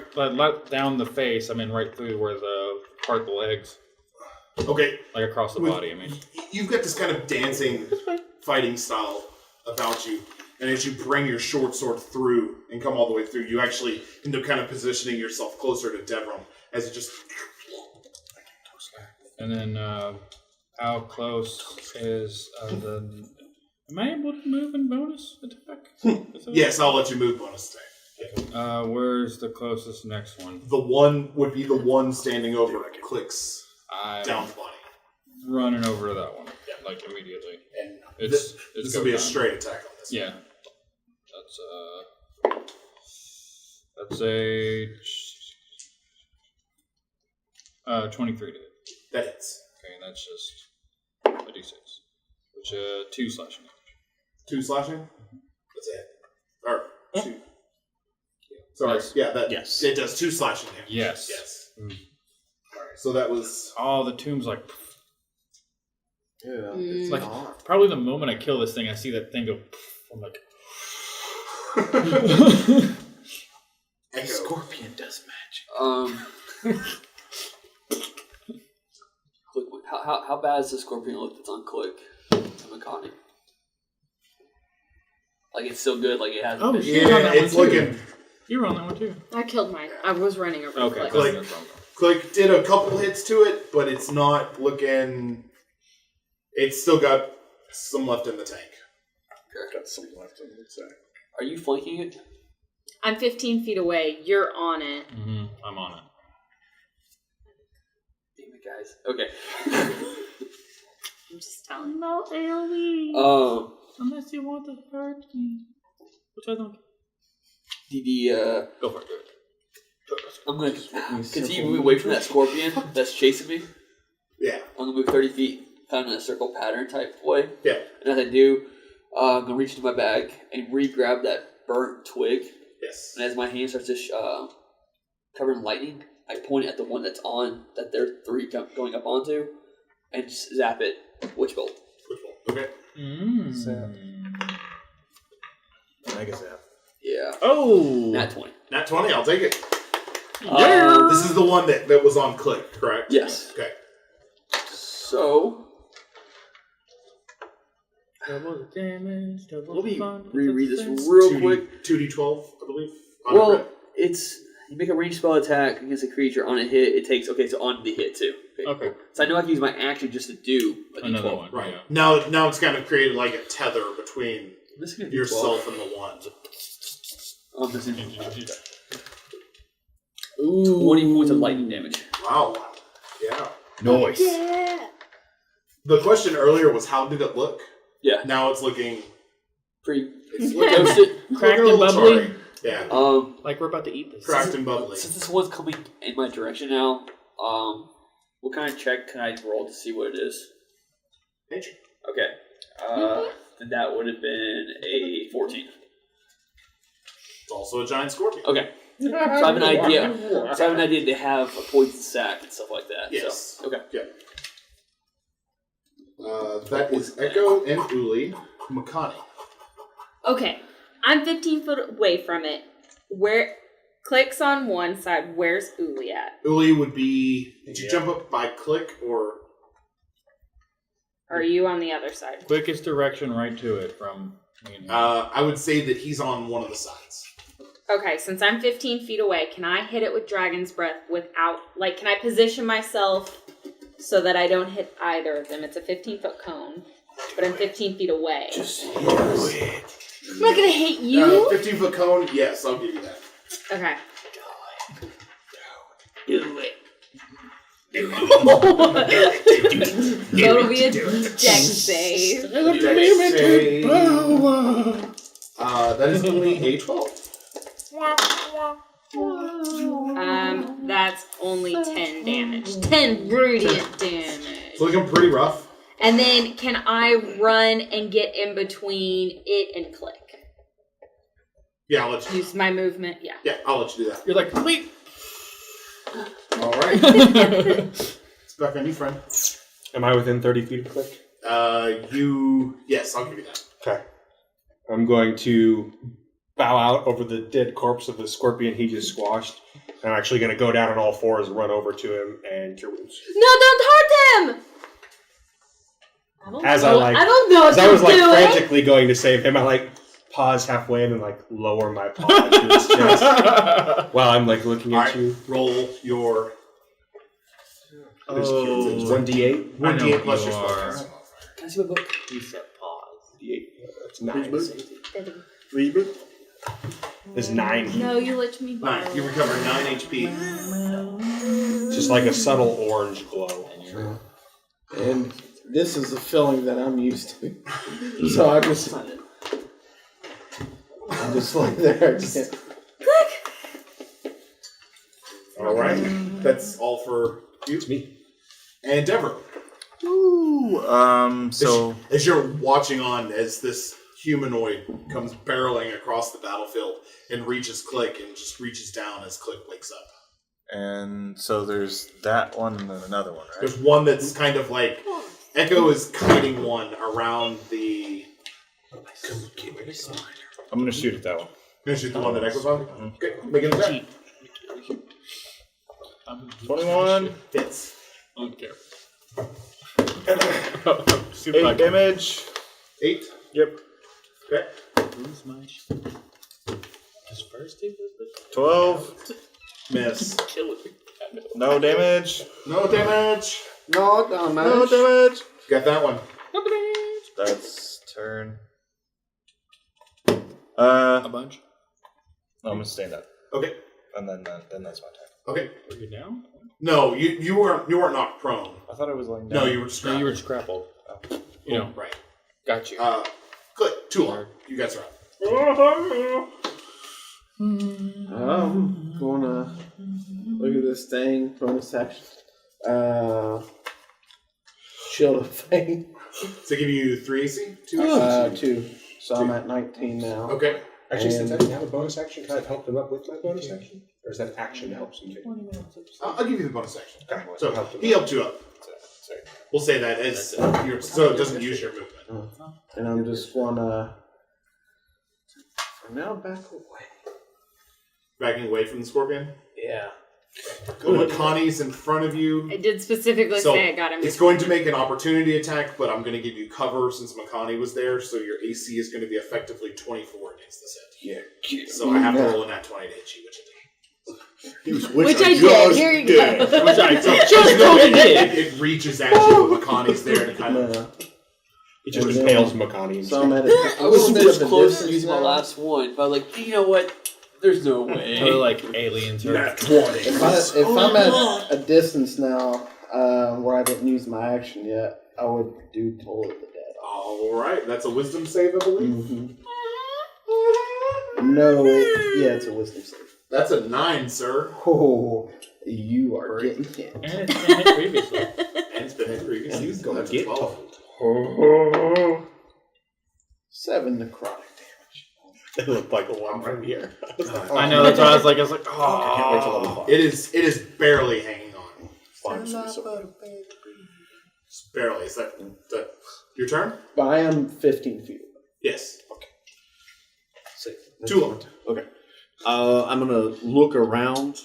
down the face. I mean, right through where the part of the legs, okay. like across the With- body. I mean, You've got this kind of dancing fighting style about you. And as you bring your short sword through and come all the way through, you actually end up kind of positioning yourself closer to Devram as it just. and then how close is the? Am I able to move in bonus attack? Is that- Yes, I'll let you move bonus attack. Where's the closest next one? The one would be the one standing over clicks I'm down the body. running over to that one, like immediately. And It's this go will be a time. straight attack on this. Yeah, that's a 23 to hit. That hits. Okay, and that's just a d6, which 2 slashing damage. 2 slashing? That's it. Or 2. Sorry. Yes. Yeah, that Yes. it does 2 slashing damage. Yes. Yes. Alright, so that was Oh, the tomb's like Yeah. Mm. like probably the moment I kill this thing, I see that thing go. I'm like, Echo. Scorpion does magic. Click, how bad is the scorpion look that's on Click? Makani. Like it's so good, like it hasn't been. Yeah, it's looking You were on that one too. I killed mine. I was running over. Okay. Click. Click did a couple hits to it, but it's not looking. It's still got some left in the tank. Got some left in the tank. Are you flanking it? I'm 15 feet away. You're on it. Mm-hmm. I'm on it. Damn it, guys. Okay. I'm just telling about AoE. Unless you want to hurt me. Which I don't. Go for it. I'm going to continue moving away from that scorpion that's chasing me. Yeah. I'm going to move 30 feet, kind of in a circle pattern type way. Yeah. And as I do, I'm going to reach into my bag and re-grab that burnt twig. Yes. And as my hand starts to cover in lightning, I point it at the one that's on, that they're three going up onto, and just zap it. Witch bolt. Okay. Mega zap. Yeah. Oh! Nat 20. Nat 20, I'll take it. This This is the one that was on Click, correct? Yes. Okay. So, Double the damage, double let me the fun. reread this real quick. 2d12, I believe. On Well, a crit. it's you make a ranged spell attack against a creature on a hit. It takes so on the hit too. Okay. So I know I can use my action just to do a Another D12. one. Right. Yeah. Now it's kind of created like a tether between I'm just gonna do yourself and the one. 12. This is 20 points of lightning damage. Wow. Yeah. Nice. The question earlier was how did it look? Yeah. Now it's looking. Pretty It's looking toasted. Cracked looking a and little bubbly. charry. Yeah. Like we're about to eat this. Cracked and bubbly. Since this one's coming in my direction now, what kind of check can I roll to see what it is? Nature. Okay. Then that would have been a 14. It's also a giant scorpion. Okay. So I have an idea. So I have an idea they have a poison sac and stuff like that. Yes. So, okay. Yeah. That is Echo and Uli. Makani. Okay, I'm 15 foot away from it. Where Click's on one side. Where's Uli at? Uli would be. Did you jump up by Click or? Are you on the other side? Quickest direction right to it from me and him. I would say that he's on one of the sides. Okay, since I'm 15 feet away, can I hit it with Dragon's Breath without, can I position myself so that I don't hit either of them? It's a 15-foot cone, but I'm 15 feet away. Just do it. I'm not gonna hit you. 15-foot cone, yes, I'll give you that. Okay. Do it. That'll be a dex save. Dex save. That is only a 12. That's only 10 damage. 10 radiant damage. It's looking pretty rough. And then can I run and get in between it and Click? Yeah, I'll let you. Use my movement, yeah. Yeah, I'll let you do that. You're like, wait. All right. It's back on you, friend. Am I within 30 feet of Click? Yes, I'll give you that. Okay. I'm going to bow out over the dead corpse of the scorpion he just squashed. I'm actually going to go down on all fours, run over to him, and cure wounds. No, don't hurt him! I don't know As I was frantically going to save him, I pause halfway and then lower my paw into his chest while I'm looking at you. Roll your. It's 1d8. 1d8 plus your you spell. are. Can I see my book? You said pause. D8. That's 9. Reboot? There's 9. No, you let me borrow. 9. You recover 9 HP. Just like a subtle orange glow. And this is a feeling that I'm used to. So I'm just there. All right. That's all for you. It's me. And Deborah. Ooh. So As you're watching on as this humanoid comes barreling across the battlefield and reaches Click and just reaches down as Click wakes up. and so there's that one and then another one, right? There's one that's kind of Echo is kiting one around the. I'm gonna shoot at that one. You're gonna shoot the one that Echo's on? Okay, make an attack. 21. Hits. I don't care. 8 damage. 8. Yep. Okay. Lose my shit. His first team was the 12. Miss. No damage. No damage. No damage. No damage. Got that one. That's turn. a bunch. No, I'm gonna stand up, Okay. and then that's my turn. Okay. Were you down? No, you weren't knocked prone. I thought it was like No, you were just No, you were just grappled. You know, right. got you. Click. Tula. You guys are up. I'm gonna look at this thing. Bonus action. Shield of Fame. So give you 3 AC? 2 AC? 2. So I'm at 19 now. Okay. Actually, since I And- didn't have a bonus action, can I help them up with my bonus action? Or is that action helps them too? I'll give you the bonus action. Okay. So he helped you up. We'll say that as so it doesn't use your movement. And I'm just gonna, for now, back away. Backing away from the scorpion. Yeah. Connie's in front of you. I did specifically So say I got him. it's going to make an opportunity attack, but I'm going to give you cover since Makani was there, so your AC is going to be effectively 24 against this hit. Yeah. So I have to roll a nat 20 to hit you, which I did. Which I did. Here you go. Which I did. It reaches at you, but Makani's there to kind of. He just And then- impales Makani. So I'm at I was this close to distance using my now. last one, but like, you know what? There's no way. They're like aliens. Or Nat 20. If I'm at a distance now, where I didn't use my action yet, I would do Toll of the Dead. All right, that's a wisdom save, I believe. No, it's a wisdom save. That's a 9, sir. Oh, you are getting hit. and it's been hit previously. And it's been hit previously. He's gonna That's a get 12. 7 necrotic. It looked like a one from here. I know. That's why I was like, I can't wait till level 5. It is barely hanging on. Fine, so It's barely. Is that your turn? But I am 15 feet. Yes. That's Tula. Okay. I'm gonna look around.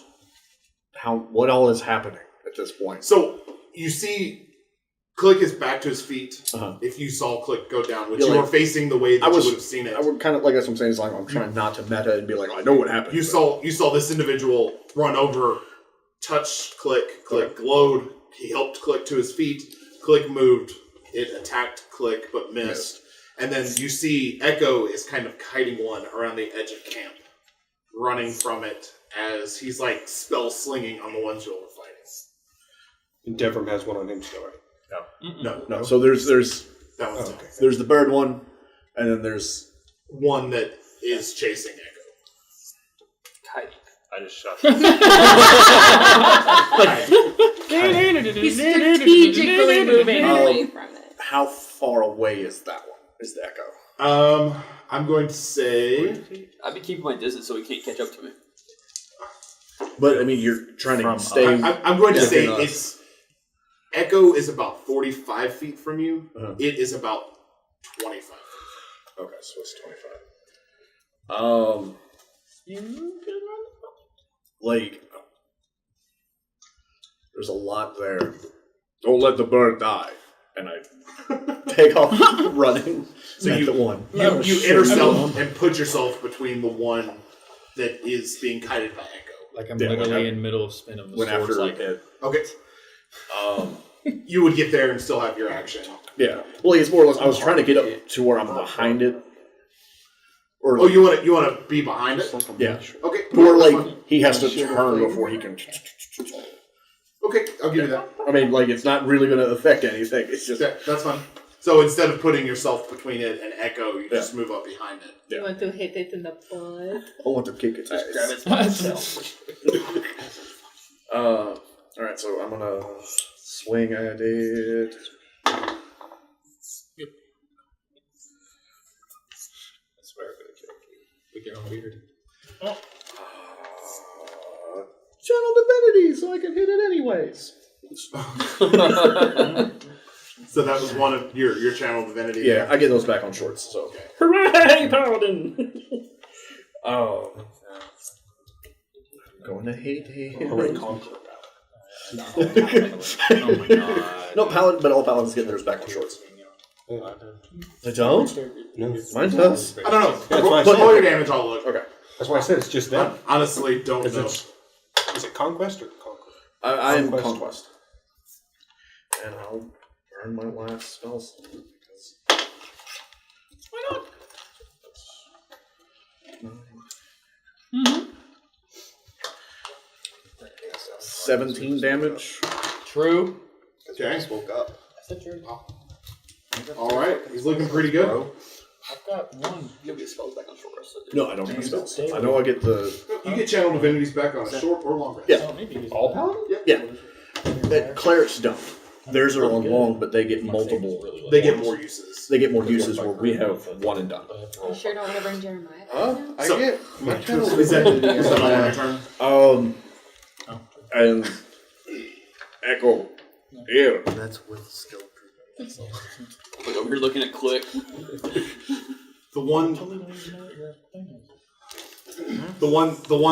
What all is happening at this point? So you see, Click is back to his feet. Uh-huh. If you saw Click go down, which Yeah, you like, were facing the way that I was- you would have seen it. I would kind of like that's what I'm saying. Is like I'm trying not to meta and be like, I know what happened. You saw this individual run over, touch Click. Click glowed. He helped Click to his feet. Click moved. It attacked Click but missed. And then you see Echo is kind of kiting one around the edge of camp, running from it as he's like spell slinging on the ones you were fighting. And Devram has one on him still, right? No, So there's that one's okay. there's the bird one, and then there's one that is chasing Echo. I just shot. He's strategically moving away from it. how far away is that one? Is the Echo? I'm going to say I've been keeping my distance so he can't catch up to me. But I mean, you're trying to From stay. I'm going to Yeah, say within us. it's Echo is about 45 feet from you. Uh-huh. It is about 25. Okay, so it's 25. Like, there's a lot there. Don't let the bird die. And I take off running. So at you- the one. You intercept and put yourself between the one that is being kited by Echo. Like I'm Yeah, literally like I in middle of spin of the went swords. after Like it. Okay, you would get there and still have your action. Yeah. Well, it's more or less. I was trying to get up to where I'm behind it. Or Oh, you want to be behind it? yeah. Okay, Or that's like fine. he has to turn before he can. Okay, I'll give you that. I mean, like it's not really going to affect anything. It's just Yeah, that's fine. So instead of putting yourself between it and Echo, you just move up behind it. You want to hit it in the butt? I want to kick its ass. All right, so I'm gonna swing at it. I swear I'm gonna kill you. With your own beard. Channel divinity, so I can hit it anyways. So that was one of your channel divinity. Yeah, I get those back on shorts. So Okay. hooray, paladin! Oh, I'm going to hate him. Oh my god. No paladin, but all paladins get theirs back on shorts. They don't. No. Mine does. I don't know. That's Roll fine. your damage. I'll look. Okay. That's why I said it's just them. Honestly, don't know. Is it Conquest or Conquest? I am Conquest. Conquest. And I'll burn my last spells. Why not? 17 damage. True. Okay. Just woke up. All right. He's looking pretty good. I've got one. You'll get spells back on short rest. No, I don't get spells. I know I get the. You get channel divinities back on a short or long rest. Yeah. All paladins? Yeah. Clerics don't. Theirs are on long, but they get multiple. They get more uses. They get more uses where we have one and done. You sure don't want to bring Jeremiah? I So- get my channel Is that divinity. on your turn? And Echo here. That's with skill improvement. Like over here looking at Click. The one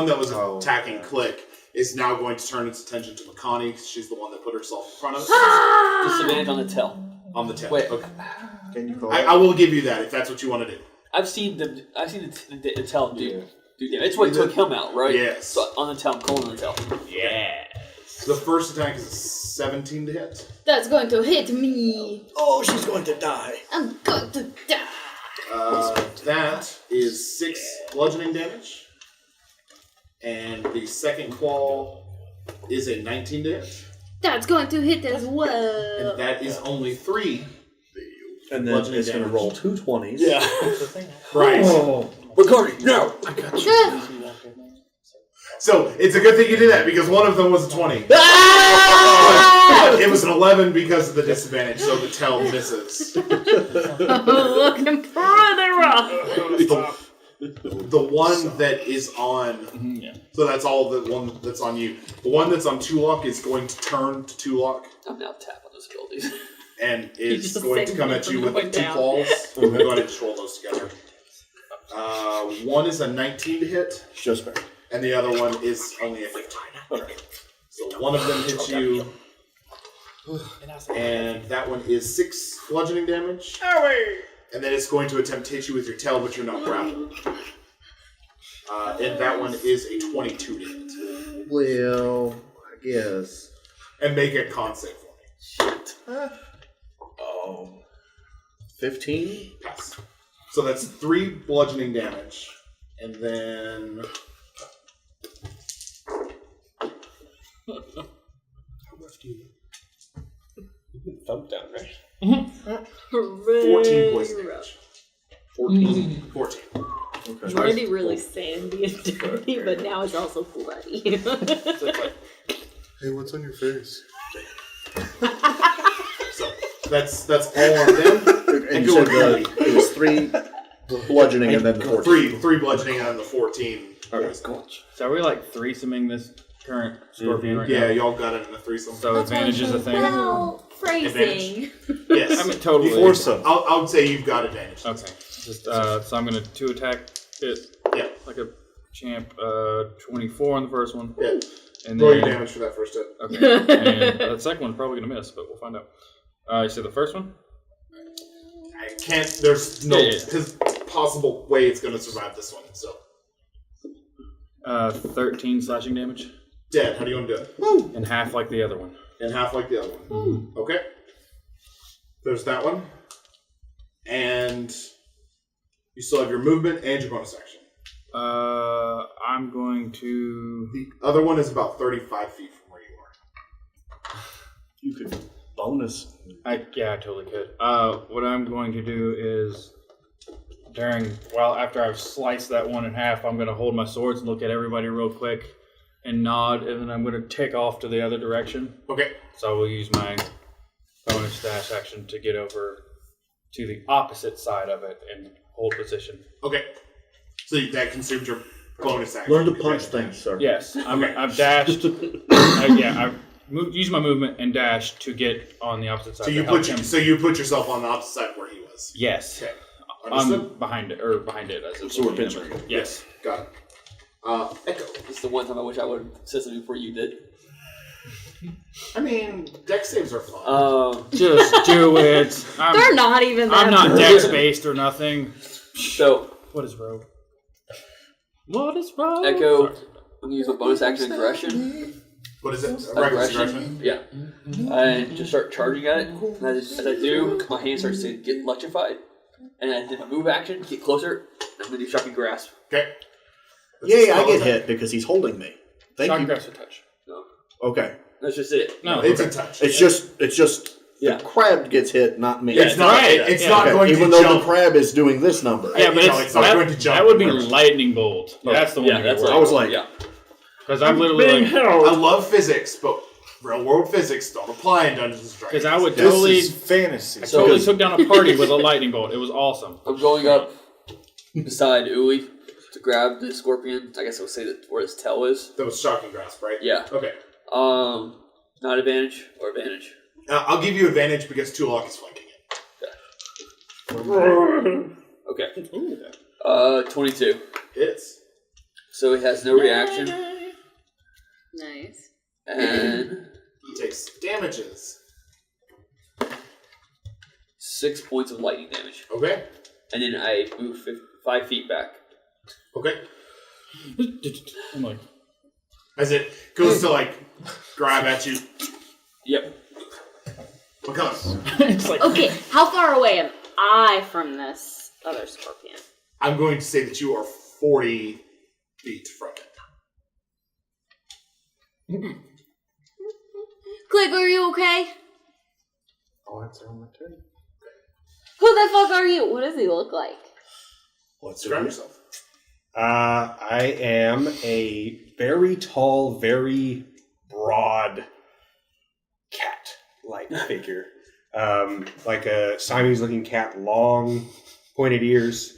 that was attacking Click is now going to turn its attention to Makani because she's the one that put herself in front of us. Disadvantage on the tell. On the tail. Wait. Okay. Can you call I will give you that if that's what you want to do. I've seen the tell do damage. It's what took him out, right? Yes. So on the tell, I'm calling on the tell. Yeah. The first attack is a 17 to hit. That's going to hit me. Oh, she's going to die. I'm going to die. That is 6 bludgeoning damage. And the second claw is a 19 to hit. That's going to hit as well. And that is only 3. And then Bludgeoning it's going to damage. roll 2 20s. Yeah. Right. Bacardi, no! I got you. So it's a good thing you did that because one of them was a 20. But it was an 11 because of the disadvantage, so the tell misses. Looking pretty rough. The one that is on, so that's all the one that's on you. The one that's on Tulok is going to turn to Tulok, I'm now tap on those abilities. and it's just going to saved come me at you from with going 2 down. claws. We're going to go ahead and just roll those together. One is a 19 to hit, Just fair. and the other one is only a 15. So one of them hits you, and that one is 6 bludgeoning damage. And then it's going to attempt to hit you with your tail, but you're not grappled. And that one is a 22 to hit. Well, I guess. And make a con save for me. 15? Pass. So that's 3 bludgeoning damage. And then... How much do you get? Thumb down, right? 14 poison damage. 14. 14. Okay. It's already really sandy and dirty, but now it's also bloody. Hey, what's on your face? So that's all on them. And you said it was 3 bludgeoning and then the 14. 3 bludgeoning and then the 14. Okay, cool. So are we like threesoming this current scorpion right now? Yeah, y'all got it in the threesome. So advantage is a thing. Well, phrasing. Yes. I mean, totally. Foursome. I would say you've got advantage. Okay. Just so I'm gonna 2 attack it. Yeah. Like a champ. 24 on the first one. Yeah. And Roll your then damage for that first hit. okay. And the second one's probably gonna miss, but we'll find out. You said the first one? I can't. There's no Yeah. possible way it's going to survive this one. So 13 slashing damage. dead. How do you want to do it? And half like the other one. And half like the other one. Okay. There's that one. And you still have your movement and your bonus action. I'm going to. The other one is about 35 feet from where you are. You could bonus. I totally could. What I'm going to do is after I've sliced that one in half, I'm going to hold my swords and look at everybody real quick and nod, and then I'm going to take off to the other direction. Okay. So I will use my bonus dash action to get over to the opposite side of it and hold position. Okay. So that consumes your bonus action. Learn to punch things, sir. Yes, I've dashed. I've used my movement and dashed to get on the opposite side. So you put yourself on the opposite side where he was. Yes. Okay. Understood? I'm behind it. As it's So we're pinching. Yes. Got it. Echo. This is the one time I wish I would have said something before you did. I mean, dex saves are fun. Just do it. They're not even that I'm not good. dex based or nothing. So What is rogue? What is wrong? Echo, I'm gonna use a bonus action aggression. What is it? Reckless aggression? Yeah. And just start charging at it. And as I do, my hand starts to get electrified. And I did a move action, get closer. I'm gonna do shocking grasp. Okay. Yay, I get hit because he's holding me. Thank Shocking you. grasp a touch. No, Okay. that's just it. No, It's a touch. It's just Yeah. the crab gets hit, not me. Yeah, It's not. right. It's Yeah. not Okay, going even to though jump. the crab is doing this number. Yeah, but it's not going to jump. that would be first. lightning bolt. That's the one. Yeah, that's I was like, yeah. because I'm literally like, I love physics, but real world physics don't apply in Dungeons and Dragons. because I would This totally, is fantasy. I totally took down a party with a lightning bolt. It was awesome. I'm going up beside Uli to grab the scorpion. I guess I would say that where his tail is. That was shocking grasp, right? Yeah. Okay. Not advantage or advantage. I'll give you advantage because Tulok is flanking it. Okay. 22. Hits. So he has no reaction, Nice. and He takes damages. 6 points of lightning damage. Okay. And then I move 5 feet back. Okay. I'm like, As it goes to like grab at you. Yep. What color? it's like, Okay, how far away am I from this other scorpion? I'm going to say that you are 40 feet from it. Click, are you okay? I'll answer on my turn. Who the fuck are you? What does he look like? Let's Describe yourself. I am a very tall, very broad cat-like figure. Like a Siamese-looking cat, long, pointed ears,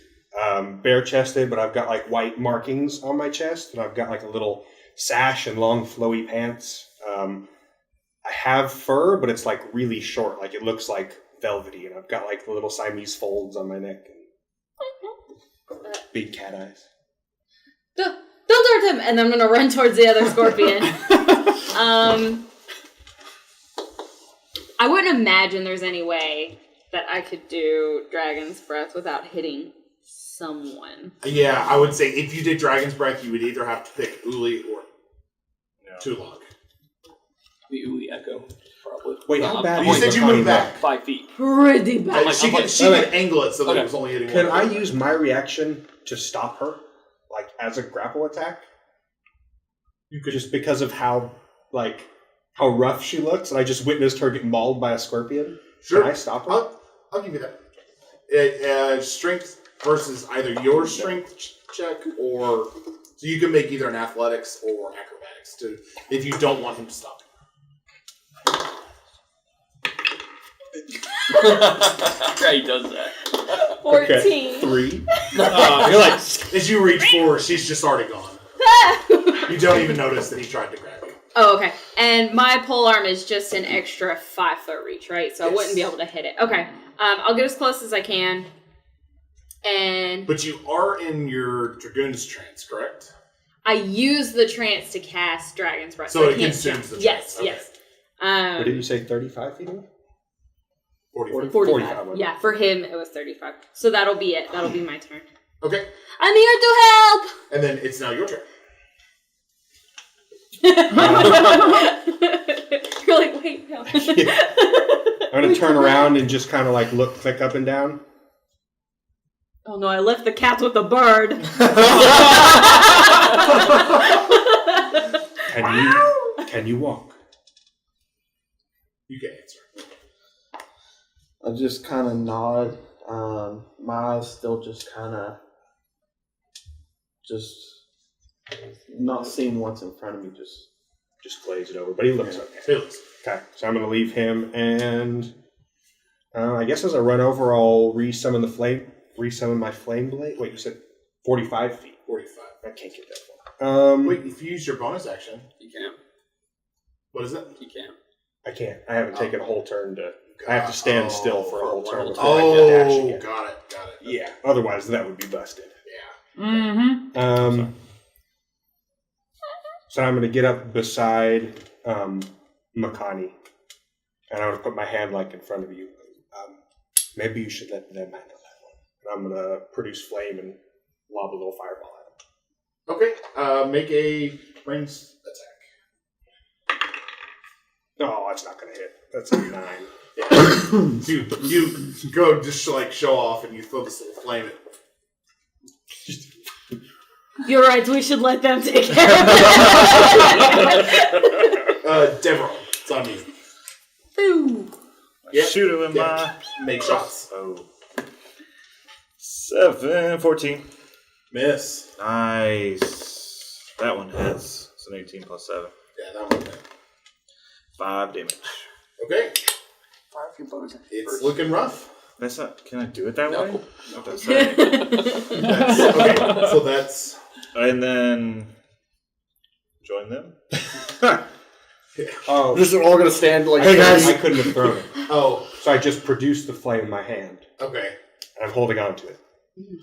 bare-chested, but I've got like white markings on my chest, and I've got like a little sash and long, flowy pants. I have fur, but it's like really short, like it looks like velvety, and I've got like the little Siamese folds on my neck and big cat eyes. Don't hurt him! And I'm gonna run towards the other scorpion. I wouldn't imagine there's any way that I could do Dragon's Breath without hitting someone. Yeah, I would say if you did Dragon's Breath, you would either have to pick Uli or Tulok. The Uli Echo, probably. Wait, how bad? You is said you Makani moved back. 5 feet. Pretty bad. She could angle it so that it was only hitting Can one. I use my reaction to stop her, like as a grapple attack? You could just because of how rough she looks, and I just witnessed her get mauled by a scorpion. Sure. Can I stop her? I'll give you that. Strength versus either your strength check or so you can make either an athletics or acrobatics to if you don't want him to stop. Yeah, he does that. 14. Okay. 3. you're like, As you reach for her, she's just already gone. You don't even notice that he tried to grab you. Oh, okay. And my pole arm is just an extra 5-foot reach, right? So I wouldn't be able to hit it. Okay. I'll get as close as I can. And But you are in your Dragoon's trance, correct? I use the trance to cast Dragon's Breath. So I it can't consumes jump. the Yes, trance. yes. What did you say? 35 feet away? 45. 45. wasn't Yeah, for him it was 35. So that'll be it. That'll be my turn. Okay. I'm here to help! And then it's now your turn. You're like, wait, no. I'm gonna turn around and just kind of like look click up and down. Oh no, I left the cat with the bird. Can you walk? You can answer. I just kind of nod. My eyes still just kind of not seeing what's in front of me. Just glaze it over, but he looks okay. Felix. Okay, so I'm gonna leave him, and I guess as I run over, I'll resummon my flame blade. Wait, you said 45 feet. 45. I can't get that far. Wait, if you use your bonus action, You can't. what is it? You can't. I can't. I haven't taken a whole turn to. I have to stand still for a whole turn before I Oh, can dash again. got it. Yeah, otherwise that would be busted. Yeah. mm-hmm. So I'm going to get up beside Makani, and I'm going to put my hand like in front of you. Maybe you should let them handle that one. And I'm going to produce flame and lob a little fireball at him. Okay. Make a ranged attack. Oh, that's not going to hit. That's a 9. Yeah. you go just to, like, show off, and you throw this little flame at. You're right. We should let them take care of it. Devereaux, it's on you. Ooh. Yep. Shoot him with Yeah. Make shots. Oh. 14. Miss. Nice. That one hits. It's an 18 plus 7. Yeah, that one hit. 5 damage. Okay. Fire a few bonus. It's looking rough. That's not. Can I do it that No. way? Not that say. Okay, so that's. And then join them. Oh, This is all going to stand like. hey guys, I couldn't have thrown it. Oh, So I just produced the flame in my hand, okay. and I'm holding on to it.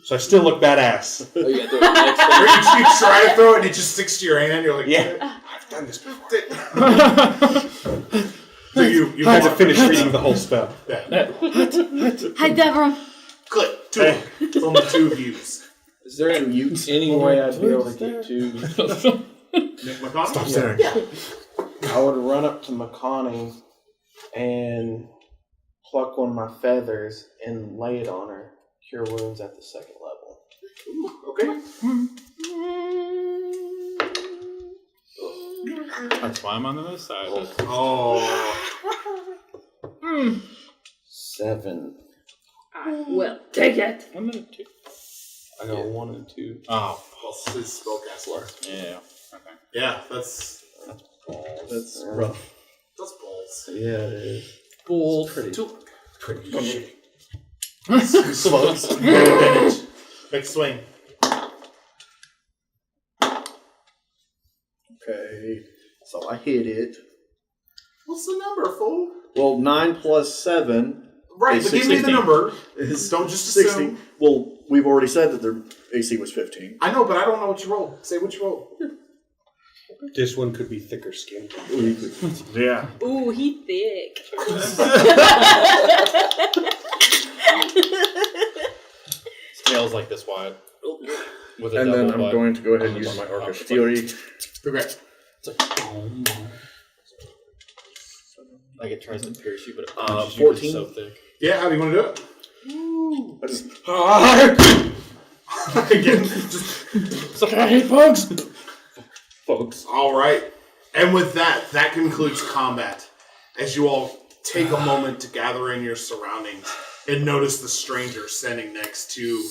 So I still look badass. Oh, you gotta do it next Or time. you try to throw it and it just sticks to your hand. You're like, Yeah, I've done this before. So you I had to walk- finish reading the whole spell. Yeah. Hi, Deborah. Click. Two. It's only 2 views. Is there any way I'd be able to get to? Nick McConnell? Stop staring. Yeah. I would run up to Makani and pluck one of my feathers and lay it on her. Cure wounds at the 2nd level. Okay. That's why I'm on the other side. Oh. 7. I will take it. 1 minute, 2. I got 1 and 2. Oh, Well, his spellcaster. yeah. Okay. Yeah, that's That's rough. balls. Yeah, it is. Bull. Pretty Shitty. Slugs. Advantage. Make a swing. Okay. So I hit it. What's the number, fool? Well, 9 plus 7 Right, is but give me the 16. number. is Don't just 60. assume. Well, we've already said that their AC was 15. I know, but I don't know what you rolled. Say what you rolled. This one could be thicker skinned. Yeah. Ooh, he thick. Scales like this wide. With a And then double I'm butt. going to go ahead and use my Arc of Fury. Okay. Like it tries to pierce you, but it 14. so thick. Yeah, how do you want to do it? I just, Again, just It's like, I hate bugs! folks. all right. And with that, that concludes combat. As you all take a moment to gather in your surroundings and notice the stranger standing next to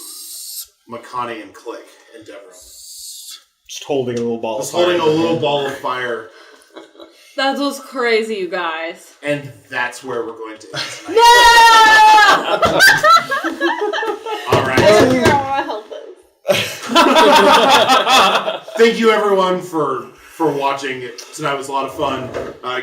Makani and Click and Deborah. Just holding a little ball Just of fire. holding a little ball of fire. That was crazy, you guys. And that's where we're going to end tonight. No! All right. Help us. Thank you, everyone, for watching. Tonight was a lot of fun.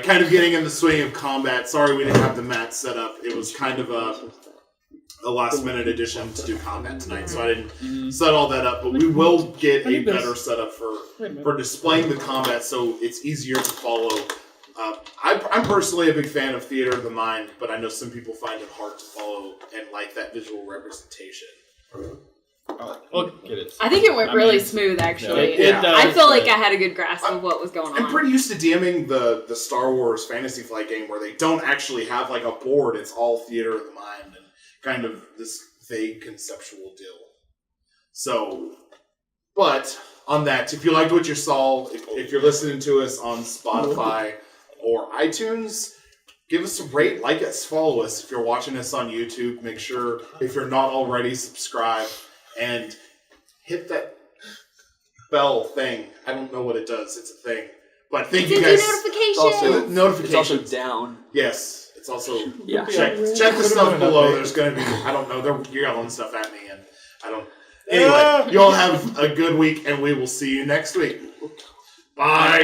Kind of getting in the swing of combat. Sorry we didn't have the mat set up. It was kind of a last-minute addition to do combat tonight, so I didn't set all that up. But we will get a better setup for displaying the combat so it's easier to follow. I'm personally a big fan of Theater of the Mind, but I know some people find it hard to follow and like that visual representation. We'll get it. I think it went I really mean, smooth, actually. It does, I feel like but- I had a good grasp of what was going on. I'm pretty used to DMing the Star Wars Fantasy Flight game where they don't actually have like a board. It's all Theater of the Mind and kind of this vague conceptual deal. So, but on that, if you liked what you saw, if you're listening to us on Spotify or iTunes, give us a rate, like us, follow us. If you're watching us on YouTube, make sure, if you're not already, subscribe and hit that bell thing. I don't know what it does. It's a thing. But thank you guys. Notifications. Notifications. It's also down. Yes, it's also Yeah. check the stuff below. There's going to be I don't know. They're yelling stuff at me, and I don't. Anyway, you all have a good week, and we will see you next week. Bye. Bye.